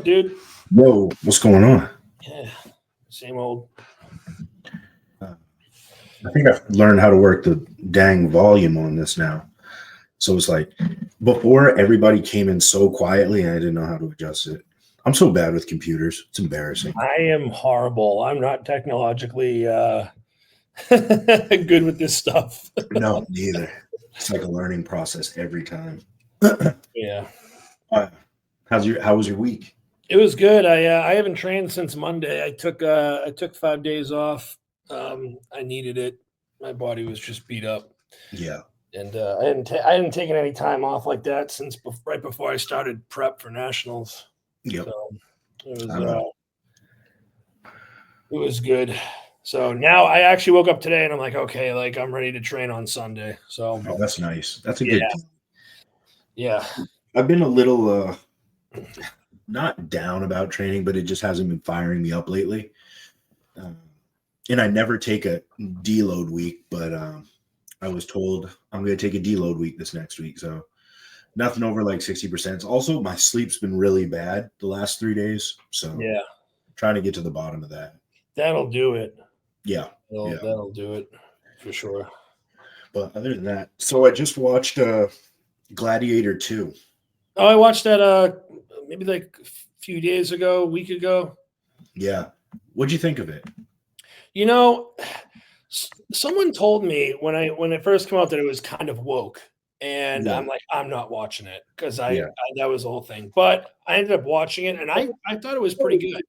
dude? Whoa, what's going on? Yeah, same old. I think I've learned how to work the dang volume on this now. So it's like before everybody came in so quietly, and I didn't know how to adjust it. I'm so bad with computers. It's embarrassing. I am horrible. I'm not technologically good with this stuff. No, neither. It's like a learning process every time. Yeah. How was your week? It was good. I haven't trained since Monday. I took 5 days off. I needed it. My body was just beat up. Yeah. And I hadn't taken any time off like that since right before I started prep for nationals. Yep. So it was good. So now I actually woke up today and I'm like, okay, like I'm ready to train on Sunday. So that's nice. That's a good thing. Yeah. I've been a little not down about training, but it just hasn't been firing me up lately. And I never take a deload week, but I was told I'm going to take a deload week this next week. So nothing over like 60%. Also, my sleep's been really bad the last 3 days. So yeah, trying to get to the bottom of that. That'll do it. Yeah. That'll do it for sure. But other than that, so I just watched Gladiator 2. Oh, I watched that maybe like a few days ago, a week ago. Yeah. What'd you think of it? You know, someone told me when it first came out that it was kind of woke. And I'm like, I'm not watching it because that was the whole thing. But I ended up watching it and I thought it was pretty good.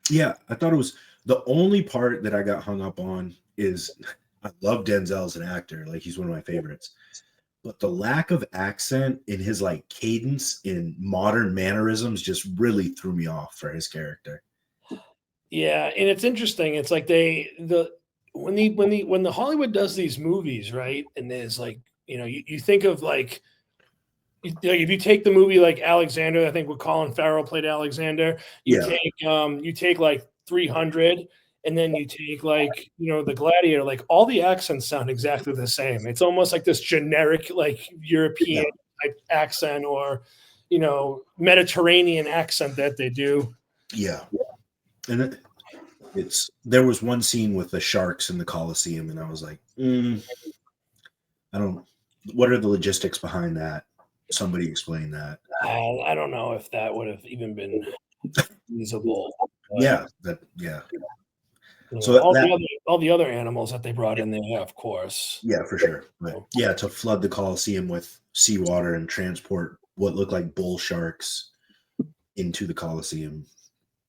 Yeah, I thought it was the only part that I got hung up on is I love Denzel as an actor. Like he's one of my favorites. But the lack of accent in his like cadence in modern mannerisms just really threw me off for his character. Yeah, and it's interesting. It's like when the Hollywood does these movies, right? And there's like, you think of like if you take the movie like Alexander, I think what Colin Farrell played Alexander, you take like 300 and then you take like, the Gladiator, like all the accents sound exactly the same. It's almost like this generic like European type accent or, Mediterranean accent that they do. Yeah. And there was one scene with the sharks in the Colosseum and I was like, what are the logistics behind that? Somebody explain that. I don't know if that would have even been feasible. Yeah. So all the other animals that they brought in there, of course. Yeah, for sure. But yeah, to flood the Colosseum with seawater and transport what looked like bull sharks into the Colosseum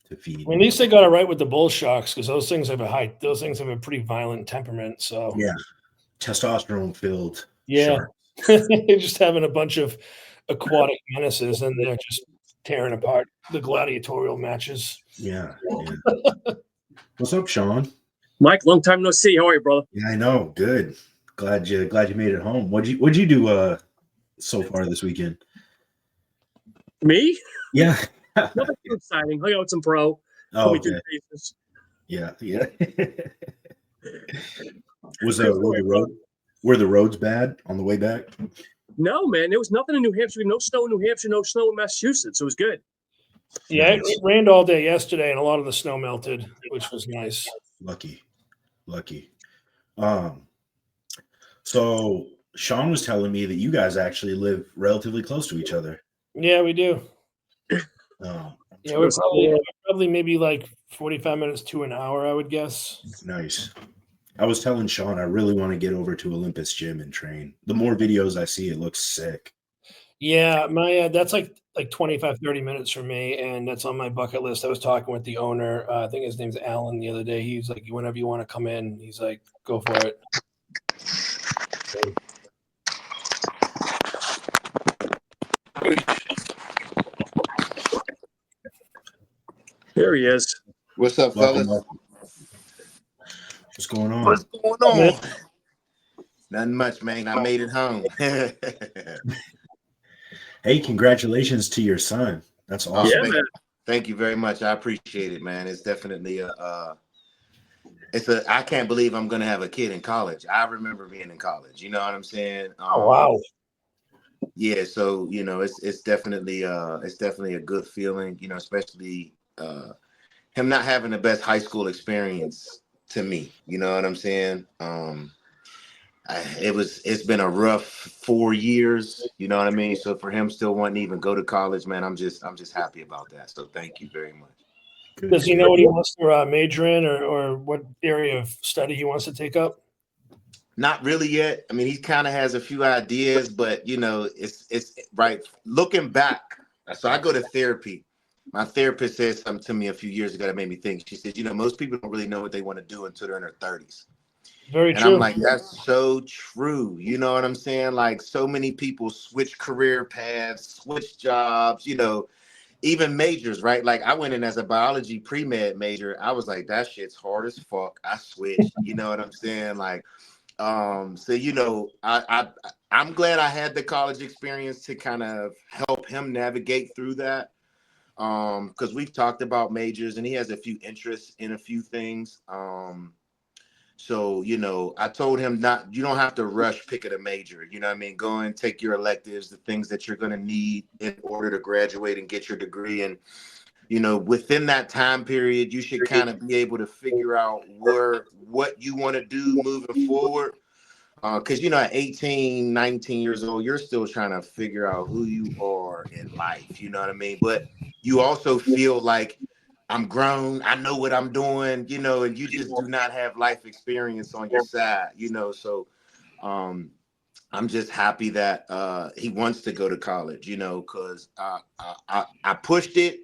to feed. Well, at least they got it right with the bull sharks because those things have a pretty violent temperament. So yeah, testosterone filled. Yeah, they're just having a bunch of aquatic menaces and they're just tearing apart the gladiatorial matches. Yeah. What's up, Sean? Mike, long time no see. How are you, brother? Yeah, I know. Good. Glad you made it home. What'd you do so far this weekend? Me? Yeah. Nothing too exciting. Hung out with some pro. Oh, okay. Yeah. Were the roads bad on the way back? No, man. There was nothing in New Hampshire. No snow in New Hampshire, no snow in Massachusetts. It was good. Yeah, it rained all day yesterday, and a lot of the snow melted, which was nice. Lucky. So Sean was telling me that you guys actually live relatively close to each other. Yeah, we do. Yeah, we're probably maybe like 45 minutes to an hour, I would guess. Nice. I was telling Sean I really want to get over to Olympus Gym and train. The more videos I see, it looks sick. Yeah, my that's like 25, 30 minutes from me, and that's on my bucket list. I was talking with the owner. I think his name's Alan the other day. He's like, whenever you want to come in, he's like, go for it. There he is. What's up, fellas? What's going on? What's going on? Nothing much, man. I made it home. Hey, congratulations to your son. That's awesome. Yeah, Thank you very much. I appreciate it, man. It's definitely I can't believe I'm gonna have a kid in college. I remember being in college. You know what I'm saying? Oh wow. Yeah, so it's definitely a good feeling, especially him not having the best high school experience to me. You know what I'm saying? It's been a rough 4 years. You know what I mean? So for him still wanting to even go to college, man, I'm just happy about that. So thank you very much. Does he know what he wants to major in, or what area of study he wants to take up? Not really yet. I mean, he kind of has a few ideas, but it's right. Looking back, so I go to therapy. My therapist said something to me a few years ago that made me think. She said, most people don't really know what they want to do until they're in their 30s. Very And I'm true. like, that's so true. You know what I'm saying? Like, so many people switch career paths, switch jobs, even majors, right? Like, I went in as a biology pre-med major. I was like, that shit's hard as fuck. I switched. You know what I'm saying? Like, so I'm glad I had the college experience to kind of help him navigate through that. Because we've talked about majors and he has a few interests in a few things. So, I told him you don't have to rush picking a major. You know what I mean? Go and take your electives, the things that you're going to need in order to graduate and get your degree. And, within that time period, you should kind of be able to figure out what you want to do moving forward. Because, at 18, 19 years old, you're still trying to figure out who you are in life. You know what I mean? But you also feel like I'm grown. I know what I'm doing, and you just do not have life experience on your side, So I'm just happy that he wants to go to college, because I pushed it.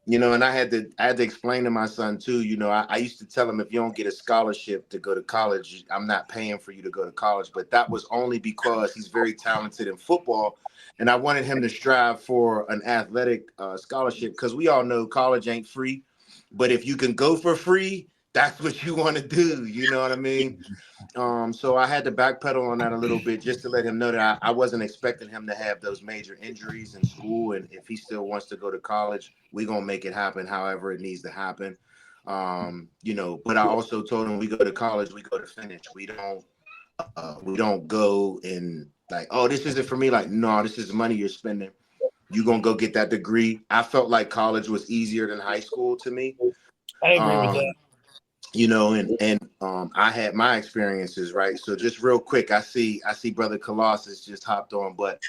And I had to explain to my son too. I used to tell him, if you don't get a scholarship to go to college, I'm not paying for you to go to college. But that was only because he's very talented in football, and I wanted him to strive for an athletic scholarship, because we all know college ain't free. But if you can go for free, that's what you want to do. You know what I mean? So I had to backpedal on that a little bit just to let him know that I wasn't expecting him to have those major injuries in school. And if he still wants to go to college, we're going to make it happen however it needs to happen. But I also told him, we go to college, we go to finish. We don't go and like, oh, this isn't for me. Like, no, this is money you're spending. You're going to go get that degree. I felt like college was easier than high school to me. I agree with that. And I had my experiences, right? So just real quick, I see brother Collosus just hopped on, but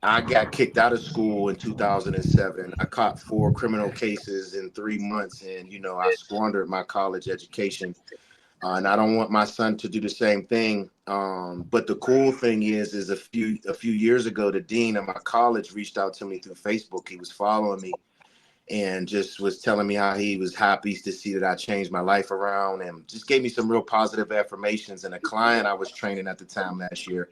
I got kicked out of school in 2007. I caught 4 criminal cases in 3 months, and I squandered my college education. And I don't want my son to do the same thing. But the cool thing is a few years ago, the dean of my college reached out to me through Facebook. He was following me and just was telling me how he was happy to see that I changed my life around, and just gave me some real positive affirmations. And a client I was training at the time last year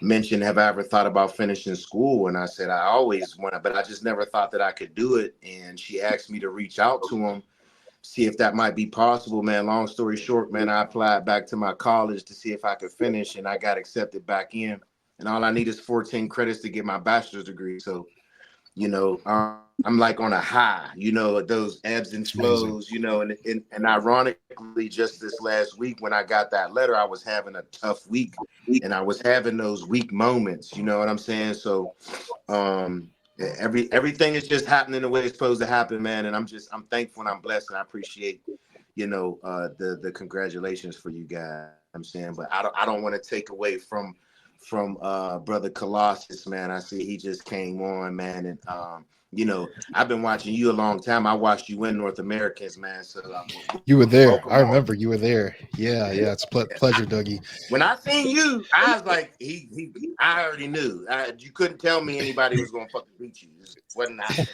mentioned, have I ever thought about finishing school? And I said, I always wanted, but I just never thought that I could do it. And she asked me to reach out to him, see if that might be possible, man. Long story short, man, I applied back to my college to see if I could finish, and I got accepted back in. And all I need is 14 credits to get my bachelor's degree. So I'm like on a high, those ebbs and flows, and ironically, just this last week when I got that letter, I was having a tough week, and I was having those weak moments, you know what I'm saying? So everything is just happening the way it's supposed to happen, man. And I'm thankful and I'm blessed, and I appreciate, the congratulations for you guys. I'm saying, but I don't want to take away from brother Colossus, man. I see he just came on, man. And I've been watching you a long time. I watched you win North Americans, man. So You were there. welcome I on. remember you were there. Yeah. It's pleasure, Dougie. When I seen you, I was like, I already knew. You couldn't tell me anybody was gonna fucking beat you. It wasn't happening.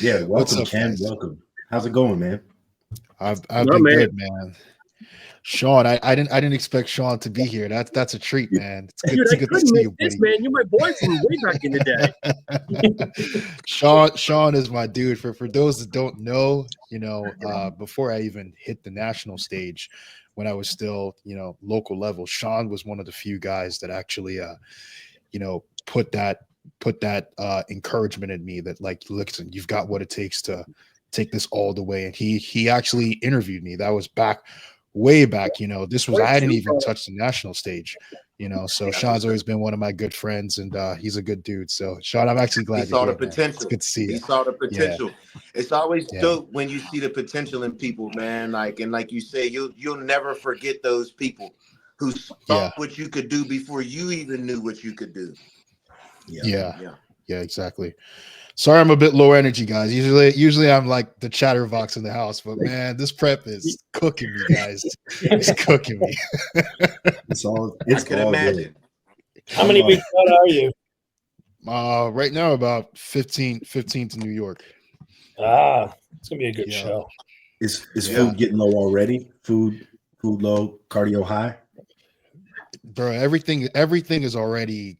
Yeah, What's welcome, up, Ken. guys? Welcome. How's it going, man? I've No, been man. good, man. Sean, I didn't expect Sean to be here. That's a treat, man. Dude, It's I good to couldn't see miss you, this, buddy. man. You're my boy from way back in the day. Sean is my dude. For those that don't know, before I even hit the national stage, when I was still, local level, Sean was one of the few guys that actually put that encouragement in me that, like, listen, you've got what it takes to take this all the way. And he actually interviewed me. That was back way back. You know, this was I hadn't even 22, touched the national stage. You know, so Yeah. Sean's always been one of my good friends, and he's a good dude. So Sean, I'm actually He glad saw you're the here, man. It's potential. good to see He you. saw the Yeah, potential. It's always yeah, dope when you see the potential in people, man. Like, and like you say, you'll never forget those people who saw yeah, what you could do before you even knew what you could do. yeah, Yeah. yeah, exactly. Sorry, I'm a bit low energy, guys. Usually I'm like the chatterbox in the house, but man, this prep is cooking me, guys. It's cooking me. It's all I could good. imagine. How many weeks out are you? Right now about 15 to New York. It's gonna be a good Yeah. show. Is Yeah. food getting low already? Food low, cardio high. Bro, everything is already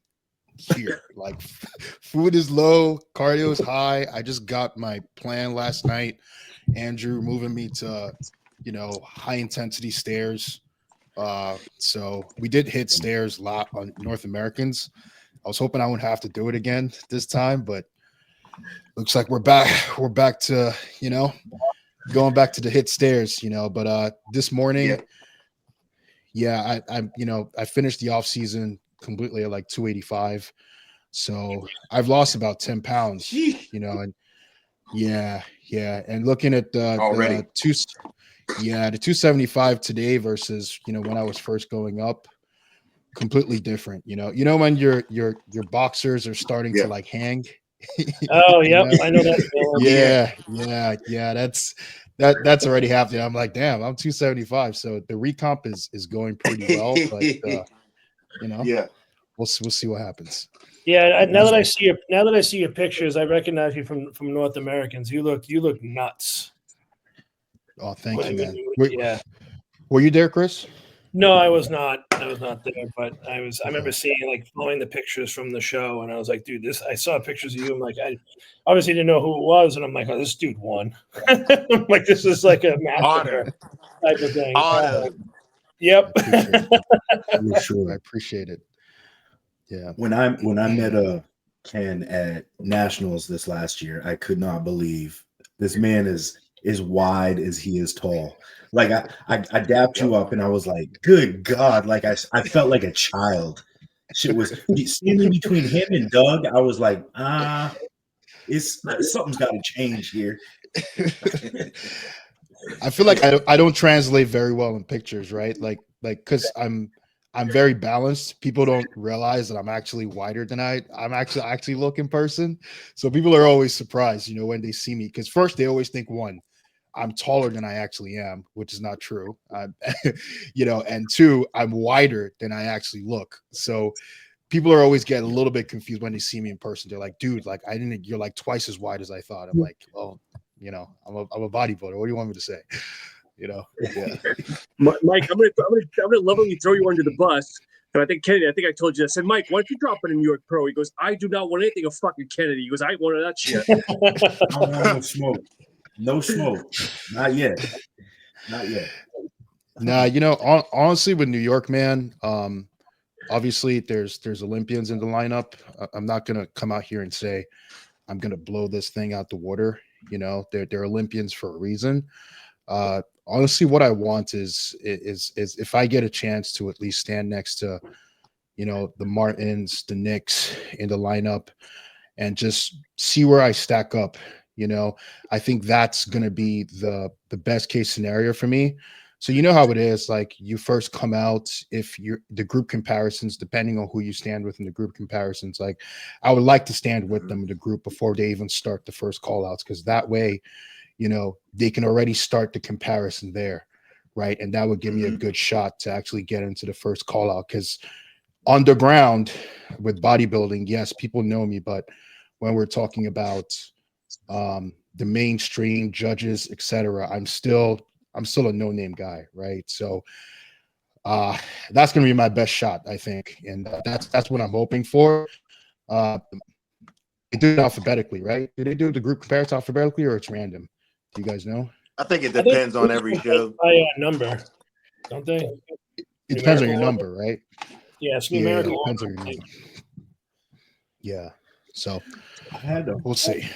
here. Like food is low, cardio is high. I just got my plan last night. Andrew moving me to, high intensity stairs. So we did hit stairs a lot on North Americans. I was hoping I wouldn't have to do it again this time, but looks like we're back. We're back to, going back to the hit stairs, but this morning, I finished the off season completely at like 285. So I've lost about 10 pounds, Sheesh. and yeah. And looking at Already. the 275 today versus, when I was first going up, completely different. When your boxers are starting to Yeah. like hang. Oh, You yep, know? I know that feeling. Yeah. That's already happening. I'm like, damn, I'm 275. So the recomp is going pretty well, but Yeah. we'll see what happens. Yeah, now that I see your pictures, I recognize you from North Americans. You look nuts. Oh, thank you, When man. you- yeah. Were you there, Chris? No, I was not. I was not there, but I remember Okay. seeing like following the pictures from the show, and I was like, dude, I saw pictures of you. I'm like, I obviously didn't know who it was, and I'm like, oh, this dude won. I'm like, this is like a massacre Honor. type of thing. Honor. Yep. I appreciate it. For sure. I appreciate it. Yeah. When I met Ken at nationals this last year, I could not believe this man is wide as he is tall. Like I dapped you up and I was like, good God, like I felt like a child. Shit was standing between him and Doug. I was like, it's something's got to change here. I feel like I don't translate very well in pictures, right? Like because I'm very balanced. People don't realize that I'm actually wider than I'm actually look in person. So people are always surprised, when they see me. Because first they always think I'm taller than I actually am, which is not true. And two, I'm wider than I actually look. So people are always getting a little bit confused when they see me in person. They're like, dude, like you're like twice as wide as I thought. I'm like, well, I'm a bodybuilder. What do you want me to say? Yeah. Mike, I'm gonna lovingly throw you under the bus. And I think Kennedy, I told you, I said, Mike, why don't you drop it in New York Pro? He goes, I do not want anything of fucking Kennedy. He goes, I ain't one of that shit. I don't want no smoke. No smoke. Not yet. Not yet. Nah, honestly, with New York, man, obviously there's Olympians in the lineup. I'm not gonna come out here and say I'm gonna blow this thing out the water. They're Olympians for a reason. Honestly, what I want is if I get a chance to at least stand next to, the Martins, the Knicks in the lineup, and just see where I stack up. I think that's going to be the best case scenario for me. So how it is, like you first come out, if you're the group comparisons, depending on who you stand with in the group comparisons, like I would like to stand with them in the group before they even start the first call outs. Cause that way, they can already start the comparison there. Right. And that would give me a good shot to actually get into the first call out. Cause on the ground with bodybuilding, yes, people know me, but when we're talking about, the mainstream judges, etc., I'm still a no-name guy, right? So that's gonna be my best shot, I think, and that's what I'm hoping for. They do it alphabetically, right? Do they do the group comparison alphabetically, or it's random? Do you guys know? I think it depends on every show. By number, don't they? It depends on your Numerical number, right? Yeah, it's Yeah, it numerical. depends on your number. Yeah, so I we'll see.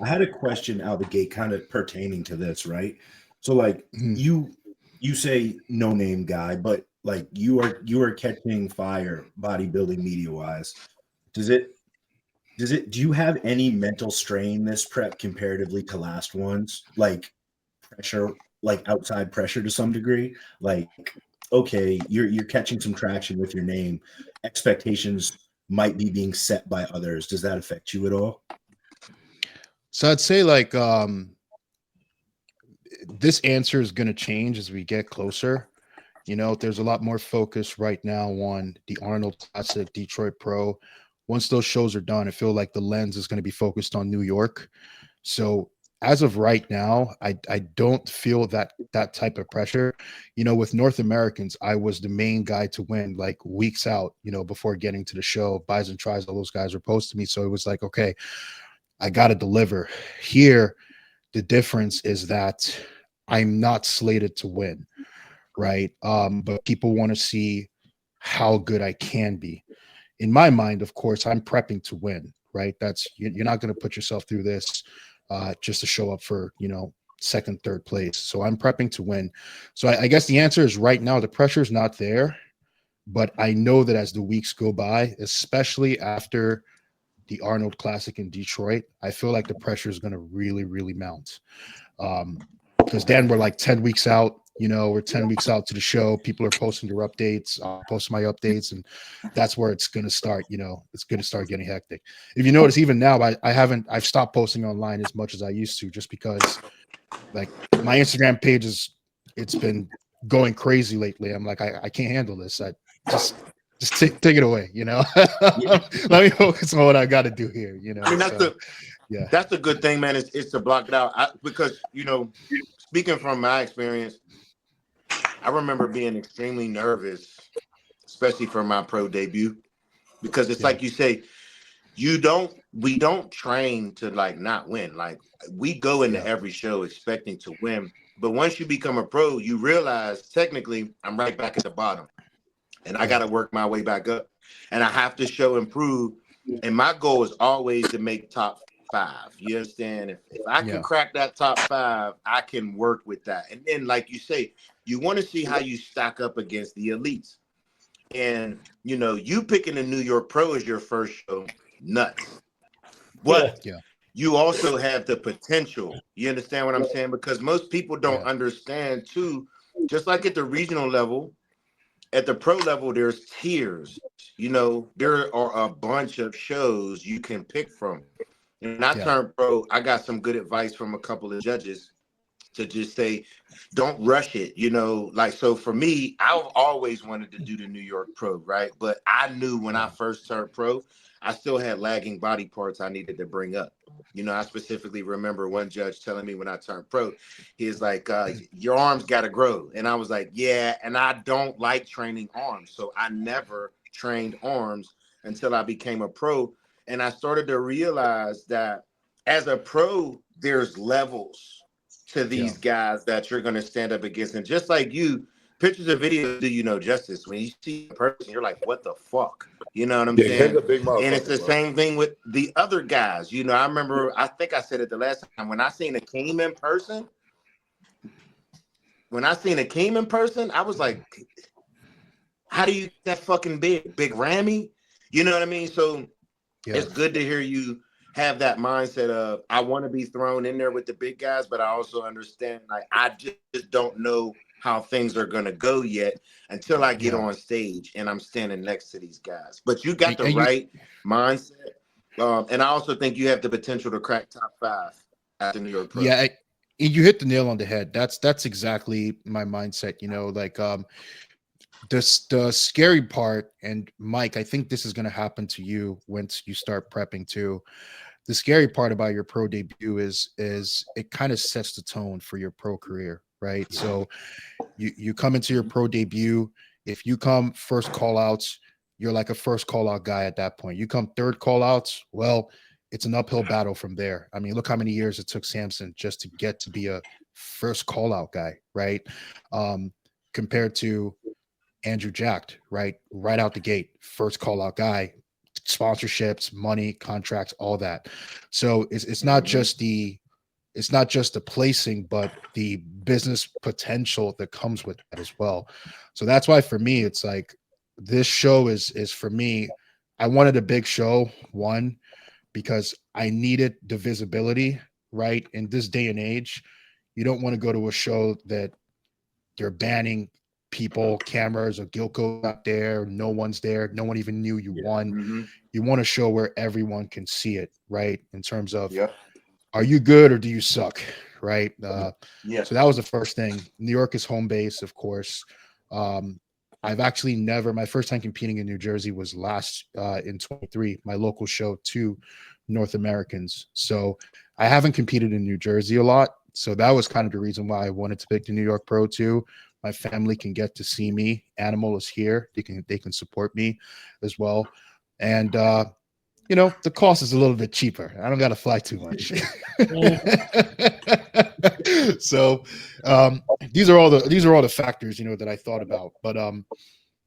had a question out the gate kind of pertaining to this, right? So like Mhm. you say no name guy, but like you are catching fire bodybuilding media wise. Do you have any mental strain this prep comparatively to last ones? Like pressure, like outside pressure to some degree? Like, okay, you're catching some traction with your name. Expectations might be being set by others. Does that affect you at all? So I'd say like this answer is going to change as we get closer. You know, there's a lot more focus right now on the Arnold Classic, Detroit Pro. Once those shows are done, I feel like the lens is going to be focused on New York. So as of right now, I don't feel that type of pressure. You know, with North Americans, I was the main guy to win like weeks out, you know, before getting to the show. Buys and tries, all those guys were posted me. So it was like, okay, I got to deliver. Here, the difference is that I'm not slated to win, right? But people want to see how good I can be. In my mind, of course, I'm prepping to win, right? That's you're not going to put yourself through this just to show up for, you know, second, third place. So I'm prepping to win. So I guess the answer is right now the pressure is not there, but I know that as the weeks go by, especially after the Arnold Classic in Detroit, I feel like the pressure is going to really, really mount. Because then we're like 10 weeks out, you know, we're 10 weeks out to the show. People are posting their updates, I'll post my updates, and that's where it's going to start, you know, it's going to start getting hectic. If you notice, even now, I've stopped posting online as much as I used to, just because like my Instagram page it's been going crazy lately. I'm like, I can't handle this. I just take it away, you know. Let me focus on what I got to do here, you know. I mean, Yeah. that's the good thing, man. Is to block it out because you know, speaking from my experience, I remember being extremely nervous, especially for my pro debut, because it's Yeah. like you say, we don't train to like not win. Like we go into Yeah. every show expecting to win, but once you become a pro, you realize technically I'm right back at the bottom, and I Yeah. got to work my way back up, and I have to show improve. And my goal is always to make top five. You understand? If I can Yeah. crack that top five, I can work with that. And then, like you say, you want to see how you stack up against the elites. And you know, you picking the New York Pro as your first show, nuts. Yeah. But Yeah. you also have the potential. You understand what I'm saying? Because most people don't Yeah. understand too. Just like at the regional level, at the pro level, there's tiers. You know, there are a bunch of shows you can pick from. And I Yeah. turned pro, I got some good advice from a couple of judges to just say, don't rush it. You know, like, so for me, I've always wanted to do the New York Pro, right? But I knew when I Yeah. first turned pro, I still had lagging body parts I needed to bring up. You know, I specifically remember one judge telling me when I turned pro, he's like, your arms got to grow. And I was like, yeah, and I don't like training arms. So I never trained arms until I became a pro. And I started to realize that as a pro, there's levels to Yeah. these guys that you're going to stand up against. And just like you, pictures and videos do you no justice. When you see a person, you're like, what the fuck? You know what I'm Yeah, he's saying? a big And it's motherfucker, the bro. same thing with the other guys. You know, I remember, I think I said it the last time, when I seen Akeem in person, I was like, how do you get that fucking big Rammy? You know what I mean? So Yeah. it's good to hear you have that mindset of I want to be thrown in there with the big guys, but I also understand like I just don't know how things are gonna go yet until I get Yeah. on stage and I'm standing next to these guys. But you got the And you, right mindset, and I also think you have the potential to crack top five at the New York Pro. yeah, and you hit the nail on the head. That's exactly my mindset. You know, like the scary part, and Mike, I think this is going to happen to you once you start prepping too. The scary part about your pro debut is it kind of sets the tone for your pro career, right? So you come into your pro debut. If you come first call outs, you're like a first call out guy at that point. You come third call outs, well, it's an uphill battle from there. I mean, look how many years it took Samson just to get to be a first call out guy, right? Compared to Andrew Jacked, right? Right out the gate, first call out guy, sponsorships, money, contracts, all that. So it's not Mhm. just the it's not just the placing, but the business potential that comes with that as well. So that's why for me, it's like this show is for me. I wanted a big show, one, because I needed the visibility, right? In this day and age, you don't want to go to a show that they're banning people, cameras, or Gilco out there. No one's there. No one even knew you won. Mm-hmm. You want a show where everyone can see it, right? In terms of, Yep. are you good or do you suck, right? Yeah. So that was the first thing. New York is home base, of course. I've actually never, my first time competing in New Jersey was last in 23, my local show to North Americans. So I haven't competed in New Jersey a lot. So that was kind of the reason why I wanted to pick the New York Pro too. My family can get to see me. Animal is here. They can support me as well. And you know, the cost is a little bit cheaper. I don't got to fly too much. So these are all the factors, you know, that I thought about. But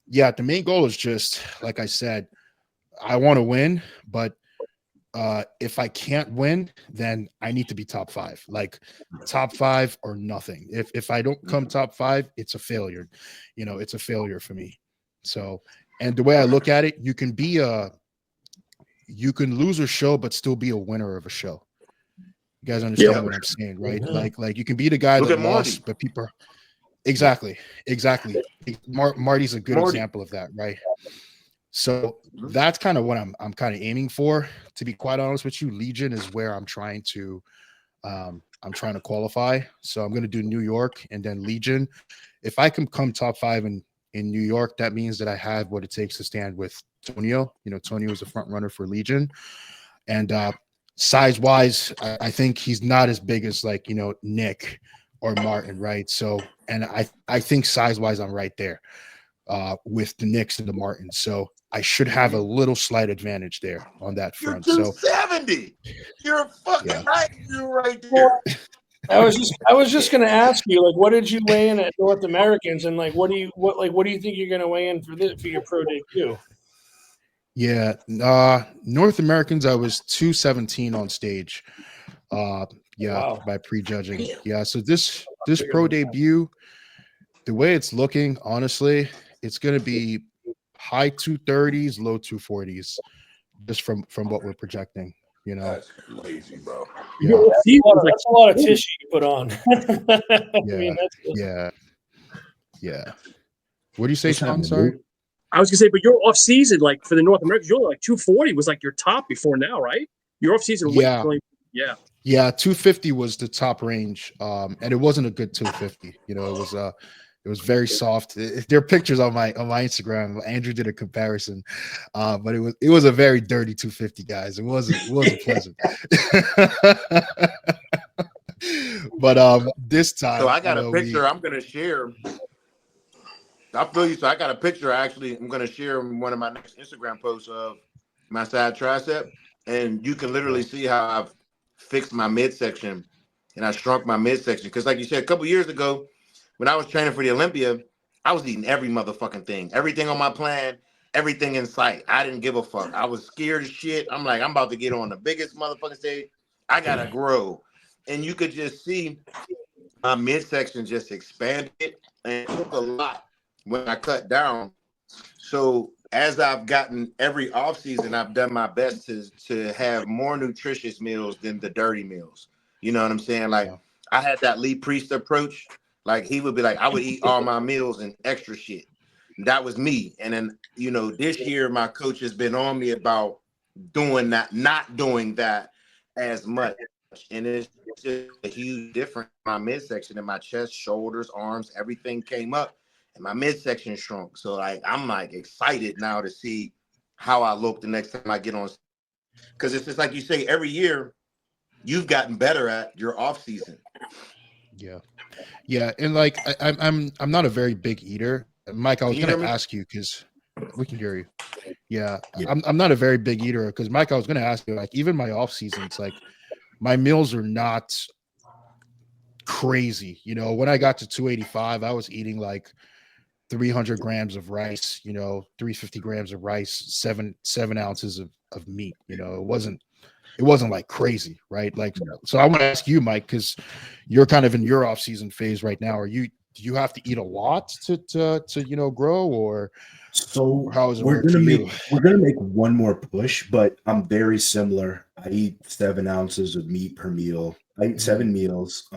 yeah, the main goal is just like I said, I want to win, but if I can't win, then I need to be top 5, like top 5 or nothing. If I don't come top 5, it's a failure. You know, it's a failure for me. So, and the way I look at it, you can lose a show, but still be a winner of a show. You guys understand what I'm saying, right? Mhm. Like you can be the guy Look that at lost, Marty. but people exactly. Marty's a good Marty. example of that, right? So that's kind of what I'm kind of aiming for. To be quite honest with you, Legion is where I'm trying to qualify. So I'm going to do New York and then Legion. If I can come top 5 in New York, that means that I have what it takes to stand with Tonio. You know, Tonio is a front runner for Legion, and size wise, I think he's not as big as like, you know, Nick or Martin, right? So, and I think size wise, I'm right there with the Knicks and the Martins. So I should have a little slight advantage there on that You're front. So 270. You're fucking yeah. right. You're right there. I was just going to ask you, like, what did you weigh in at North Americans, and like, what do you think you're going to weigh in for your pro debut? Yeah, North Americans, I was 217 on stage. Yeah, Wow. by prejudging. Yeah, so this pro debut, the way it's looking, honestly, it's gonna be high 230s, low 240s, just from what we're projecting. You know, That's crazy, bro. yeah, That's a lot of tissue you put on. I mean, yeah. What do you say, What's Sean? happening, Sorry. dude? I was gonna say, but your off season, like for the North Americans, you're like 240 was like your top before now, right? Your off season weight, Yeah. yeah. Yeah, 250 was the top range, and it wasn't a good 250. You know, it was very soft. There are pictures on my Instagram. Andrew did a comparison, but it was a very dirty 250, guys. It wasn't pleasant. But this time, So I got you a know, picture I'm gonna share. I feel you. So I got a picture actually. I'm gonna share in one of my next Instagram posts of my side tricep, and you can literally see how I've fixed my midsection and I shrunk my midsection. Because, like you said, a couple years ago, when I was training for the Olympia, I was eating every motherfucking thing, everything on my plan, everything in sight. I didn't give a fuck. I was scared as shit. I'm like, I'm about to get on the biggest motherfucking stage. I gotta grow, and you could just see my midsection just expanded, and it took a lot when I cut down. So as I've gotten every off season, I've done my best to have more nutritious meals than the dirty meals. You know what I'm saying? Like yeah, I had that Lee Priest approach. Like he would be like, I would eat all my meals and extra shit. That was me. And then, you know, this year my coach has been on me about doing that, not doing that as much. And it's just a huge difference. My midsection and my chest, shoulders, arms, everything came up and my midsection shrunk. So like I'm like excited now to see how I look the next time I get on. Because it's just like you say, every year you've gotten better at your off season. yeah, and like I'm not a very big eater, Mike. I Can was you gonna hear me? ask you because we can hear you. Yeah, Yeah. I'm not a very big eater because Mike, I was gonna ask you, like, even my off seasons, like my meals are not crazy. You know, when I got to 285, I was eating like 300 grams of rice, you know, 350 grams of rice, seven ounces of meat. You know, it it wasn't like crazy, right? Like, so I want to ask you, Mike, because you're kind of in your off season phase right now. Do you have to eat a lot to grow, or So how does it we're work gonna for make you? we're gonna make one more push, but I'm very similar. I eat 7 ounces of meat per meal. I eat 7 meals,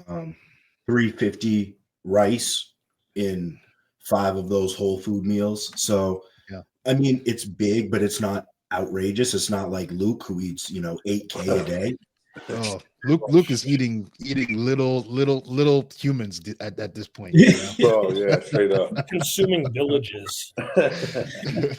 350 rice in 5 of those whole food meals. So Yeah. I mean, it's big, but it's not outrageous. It's not like Luke who eats 8K a day. Oh, Luke is eating little humans at this point. You know? Bro, yeah, straight up. Consuming villages.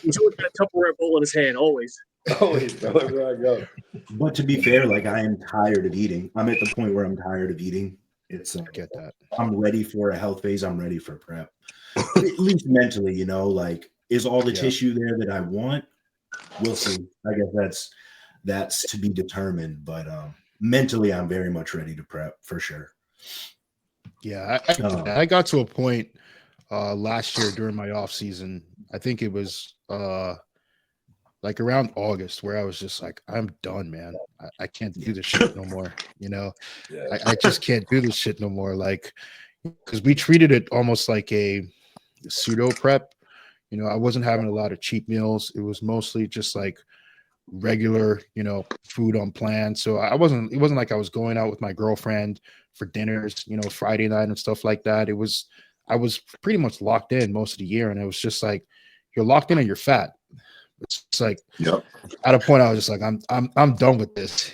He's always got a Tupperware bowl in his hand, always. Always, bro, everywhere I go. But to be fair, like I am tired of eating. I'm at the point where I'm tired of eating. It's Get that. I'm ready for a health phase. I'm ready for prep. At least mentally, like, is all the Yeah. tissue there that I want? We'll see. I guess that's to be determined. But mentally, I'm very much ready to prep for sure. Yeah, I got to a point last year during my off season. I think it was like around August, where I was just like, I'm done, man. I can't do this shit no more. Yeah. I just can't do this shit no more. Like, because we treated it almost like a pseudo prep. I wasn't having a lot of cheap meals. It was mostly just like regular, food on plan. So it wasn't like I was going out with my girlfriend for dinners, Friday night and stuff like that. I was pretty much locked in most of the year. And it was just like, you're locked in and you're fat. It's like, Yep. at a point I was just like, I'm done with this,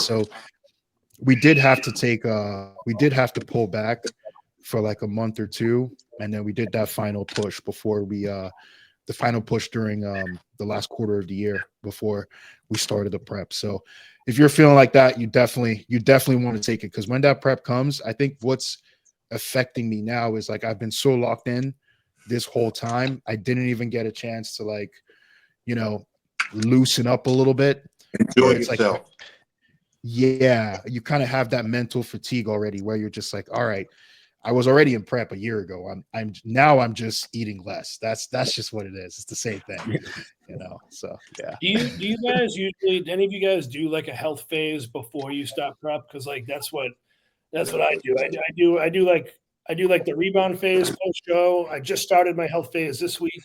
So we did have to pull back for like a month or two. And then we did that final push before the final push during the last quarter of the year before we started the prep. So if you're feeling like that, you definitely want to take it, because when that prep comes, I think what's affecting me now is like I've been so locked in this whole time. I didn't even get a chance to like, loosen up a little bit. Enjoy It's like, yourself. yeah, you kind of have that mental fatigue already where you're just like, all right, I was already in prep a year ago. I'm just eating less. That's just what it is. It's the same thing, So yeah. Do you guys usually, any of you guys do like a health phase before you start prep? Because like that's what I do. I do like the rebound phase post show. I just started my health phase this week.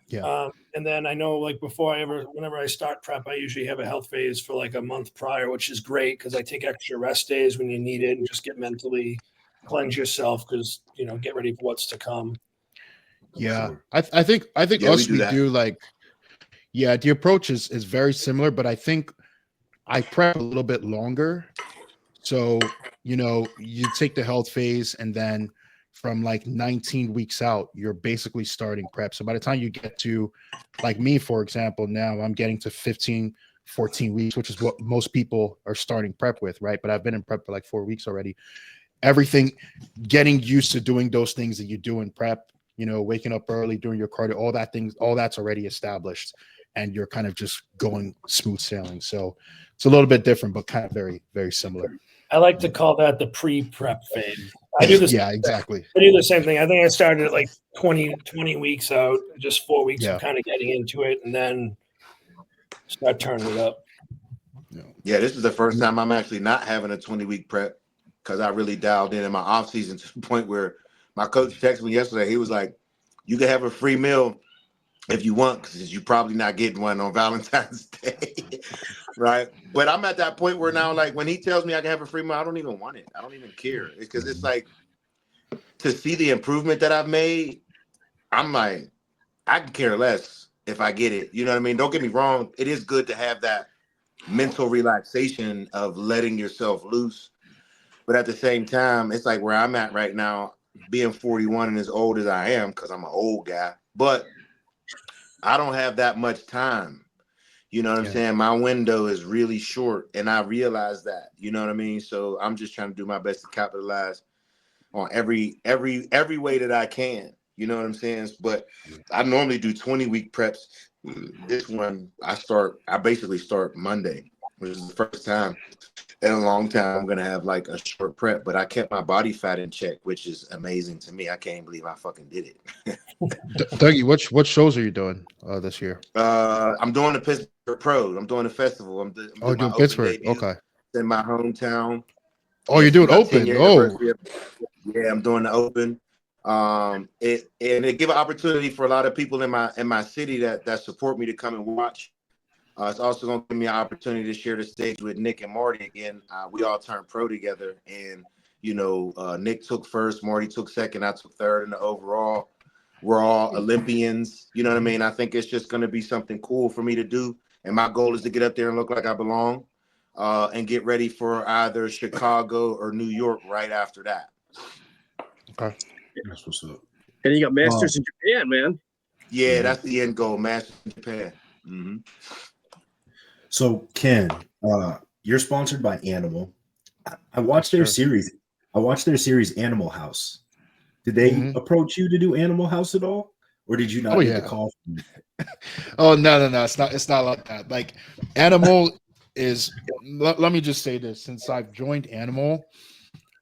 Yeah. And then I know like whenever I start prep, I usually have a health phase for like a month prior, which is great because I take extra rest days when you need it and just get mentally cleanse yourself because get ready for what's to come. Yeah. Sure. I think Yeah, us, we do that. do like, yeah, the approach is very similar, but I think I prep a little bit longer. So, you take the health phase and then from like 19 weeks out, you're basically starting prep. So by the time you get to like me, for example, now I'm getting to 15, 14 weeks, which is what most people are starting prep with, right? But I've been in prep for like 4 weeks already. Everything, getting used to doing those things that you do in prep, waking up early, doing your cardio, all that's already established. And you're kind of just going smooth sailing. So it's a little bit different, but kind of very, very similar. I like to call that the pre-prep phase. I do this. Yeah, exactly. I do the same thing. I think I started at like 20 weeks out, just 4 weeks Yeah. of kind of getting into it, and then start turning it up. Yeah, this is the first time I'm actually not having a 20-week prep because I really dialed in my off season to the point where my coach texted me yesterday. He was like, "You can have a free meal if you want, because you're probably not getting one on Valentine's Day." Right? But I'm at that point where now, like, when he tells me I can have a free meal, I don't even want it. I don't even care. Because it's like, to see the improvement that I've made, I'm like, I can care less if I get it. You know what I mean? Don't get me wrong. It is good to have that mental relaxation of letting yourself loose. But at the same time, it's like where I'm at right now, being 41 and as old as I am, because I'm an old guy, but I don't have that much time. You know what I'm saying? My window is really short, and I realize that. You know what I mean? So I'm just trying to do my best to capitalize on every way that I can. You know what I'm saying? But I normally do 20-week preps. This one I basically start Monday, which is the first time. in a long time. I'm gonna have like a short prep, but I kept my body fat in check, which is amazing to me. I can't believe I fucking did it. Dougie, what shows are you doing this year? I'm doing the Pittsburgh Pro. I'm doing the festival. I'm Oh, doing my doing open Pittsburgh. debut Okay. in my hometown. Oh, you're doing It's the open. 10-year Oh, anniversary. Yeah, I'm doing the open. It give an opportunity for a lot of people in my city that support me to come and watch. It's also going to give me an opportunity to share the stage with Nick and Marty again. We all turned pro together, and Nick took first, Marty took second, I took third in the overall. We're all Olympians. You know what I mean? I think it's just going to be something cool for me to do, and my goal is to get up there and look like I belong, and get ready for either Chicago or New York right after that. okay. That's what's up. And you got Masters in Japan, man. Yeah, that's the end goal. Masters in Japan. Mm-hmm. So Ken, you're sponsored by Animal. I watched their series. I watched their series Animal House. Did they approach you to do Animal House at all, or did you not get the call? Oh no. It's not like that. Like Animal is. Let me just say this: since I've joined Animal,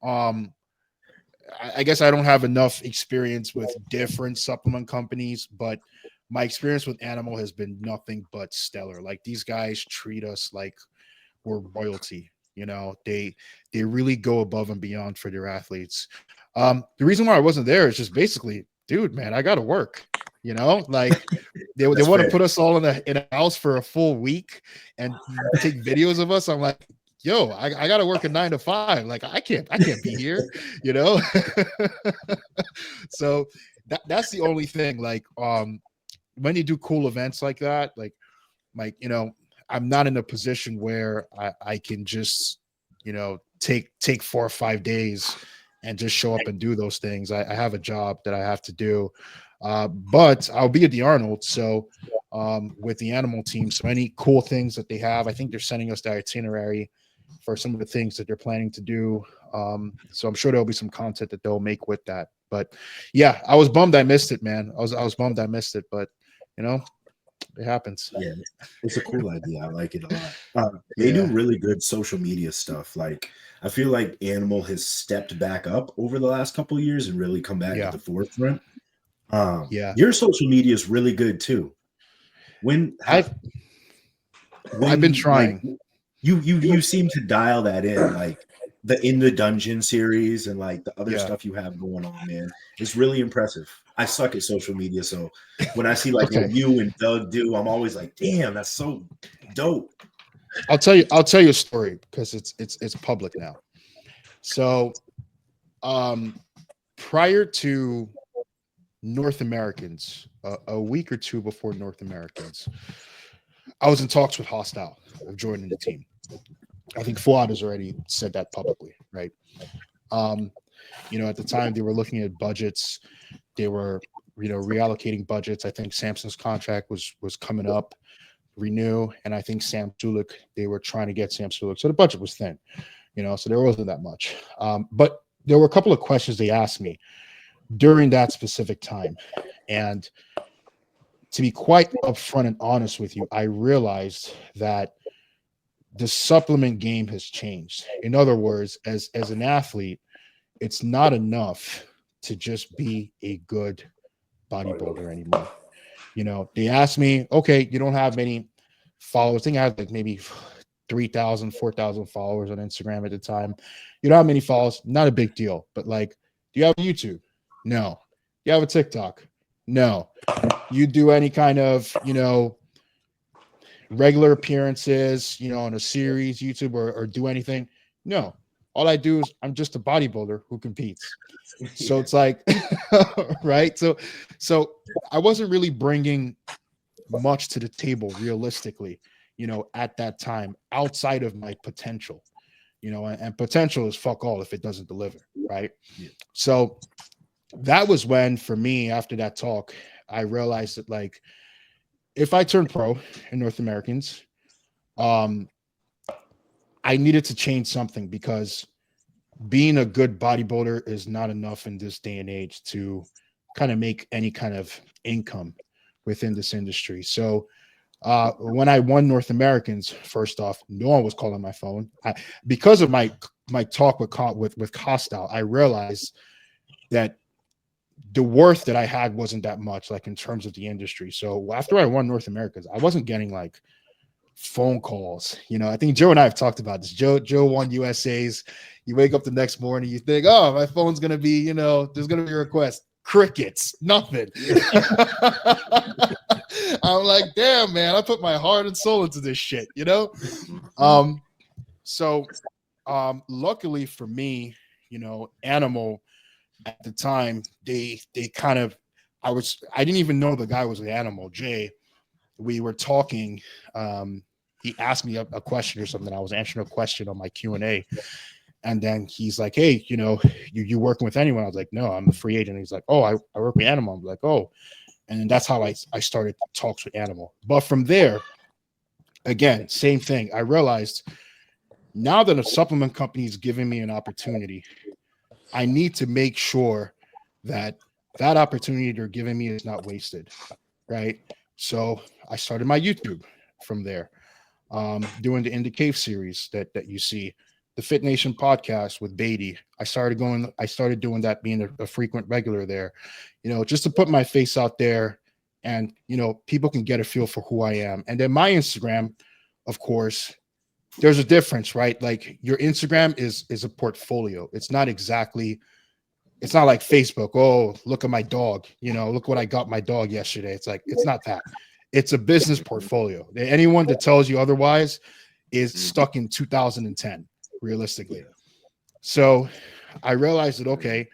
I guess I don't have enough experience with different supplement companies, but my experience with Animal has been nothing but stellar. Like these guys treat us like we're royalty. They really go above and beyond for their athletes. The reason why I wasn't there is just basically, dude, man, I got to work. Like they want to put us all in a house for a full week and take videos of us. I'm like, yo, I got to work a 9 to 5. Like I can't be here, So that's the only thing. Like, when you do cool events like that, like, I'm not in a position where I can just, take 4 or 5 days and just show up and do those things. I have a job that I have to do. But I'll be at the Arnold. So with the Animal team, so any cool things that they have, I think they're sending us the itinerary for some of the things that they're planning to do. So I'm sure there'll be some content that they'll make with that. But yeah, I was bummed I missed it, man. I was bummed I missed it, but it happens. Yeah, it's a cool idea. I like it a lot. They do really good social media stuff. Like I feel like Animal has stepped back up over the last couple of years and really come back at the forefront. Your social media is really good too. I've been trying. Like, you seem to dial that in, like the In the Dungeon series and like the other stuff you have going on, man. It's really impressive. I suck at social media, so when I see like what you and Doug do, I'm always like, damn, that's so dope. I'll tell you a story because it's public now. So prior to North Americans, a week or two before North Americans, I was in talks with Hostile of joining the team. I think Fuad has already said that publicly, right? At the time they were looking at budgets, they were, reallocating budgets. I think Samson's contract was coming up, renew, and I think Sam Sulek, they were trying to get Sam Sulek, so the budget was thin, so there wasn't that much. But there were a couple of questions they asked me during that specific time, and to be quite upfront and honest with you, I realized that the supplement game has changed. In other words, as an athlete, it's not enough to just be a good bodybuilder anymore. They asked me, okay, you don't have many followers. I think I had like maybe 3,000, 4,000 followers on Instagram at the time. You don't have many followers, not a big deal. But like, do you have YouTube? No. Do you have a TikTok? No. You do any kind of, regular appearances, on a series, YouTube, or do anything? No. All I do is I'm just a bodybuilder who competes. So it's like, right? So I wasn't really bringing much to the table realistically, at that time, outside of my potential, and potential is fuck all if it doesn't deliver, right? Yeah. So that was when, for me, after that talk, I realized that like, if I turned pro in North Americans, I needed to change something because being a good bodybuilder is not enough in this day and age to kind of make any kind of income within this industry. So When I won North Americans, first off, no one was calling my phone. Because of my talk with Costal, I realized that the worth that I had wasn't that much, like in terms of the industry. So after I won North Americas, I wasn't getting like phone calls. I think Joe and I have talked about this. Joe won USA's. You wake up the next morning, you think, oh, my phone's gonna be, there's gonna be a request. Crickets, nothing. I'm like, damn, man, I put my heart and soul into this shit, So luckily for me, Animal at the time, they kind of, I didn't even know the guy was an Animal. Jay, we were talking. He asked me a question or something. I was answering a question on my Q&A, and then he's like, hey, you working with anyone? I was like, no, I'm a free agent. He's like, oh, I work with Animal. I'm like, oh, and that's how I started talks with Animal. But from there, again, same thing. I realized now that a supplement company is giving me an opportunity, I need to make sure that opportunity they're giving me is not wasted, right? So I started my YouTube from there, doing the In the Cave series that you see, the Fit Nation podcast with Beatty. I started doing that, being a frequent regular there, just to put my face out there, and people can get a feel for who I am. And then my Instagram, of course, there's a difference, right? Like your Instagram is a portfolio. It's not like Facebook. Oh, look at my dog. Look what I got my dog yesterday. It's not that. It's a business portfolio. Anyone that tells you otherwise is stuck in 2010, realistically. So I realized that, okay,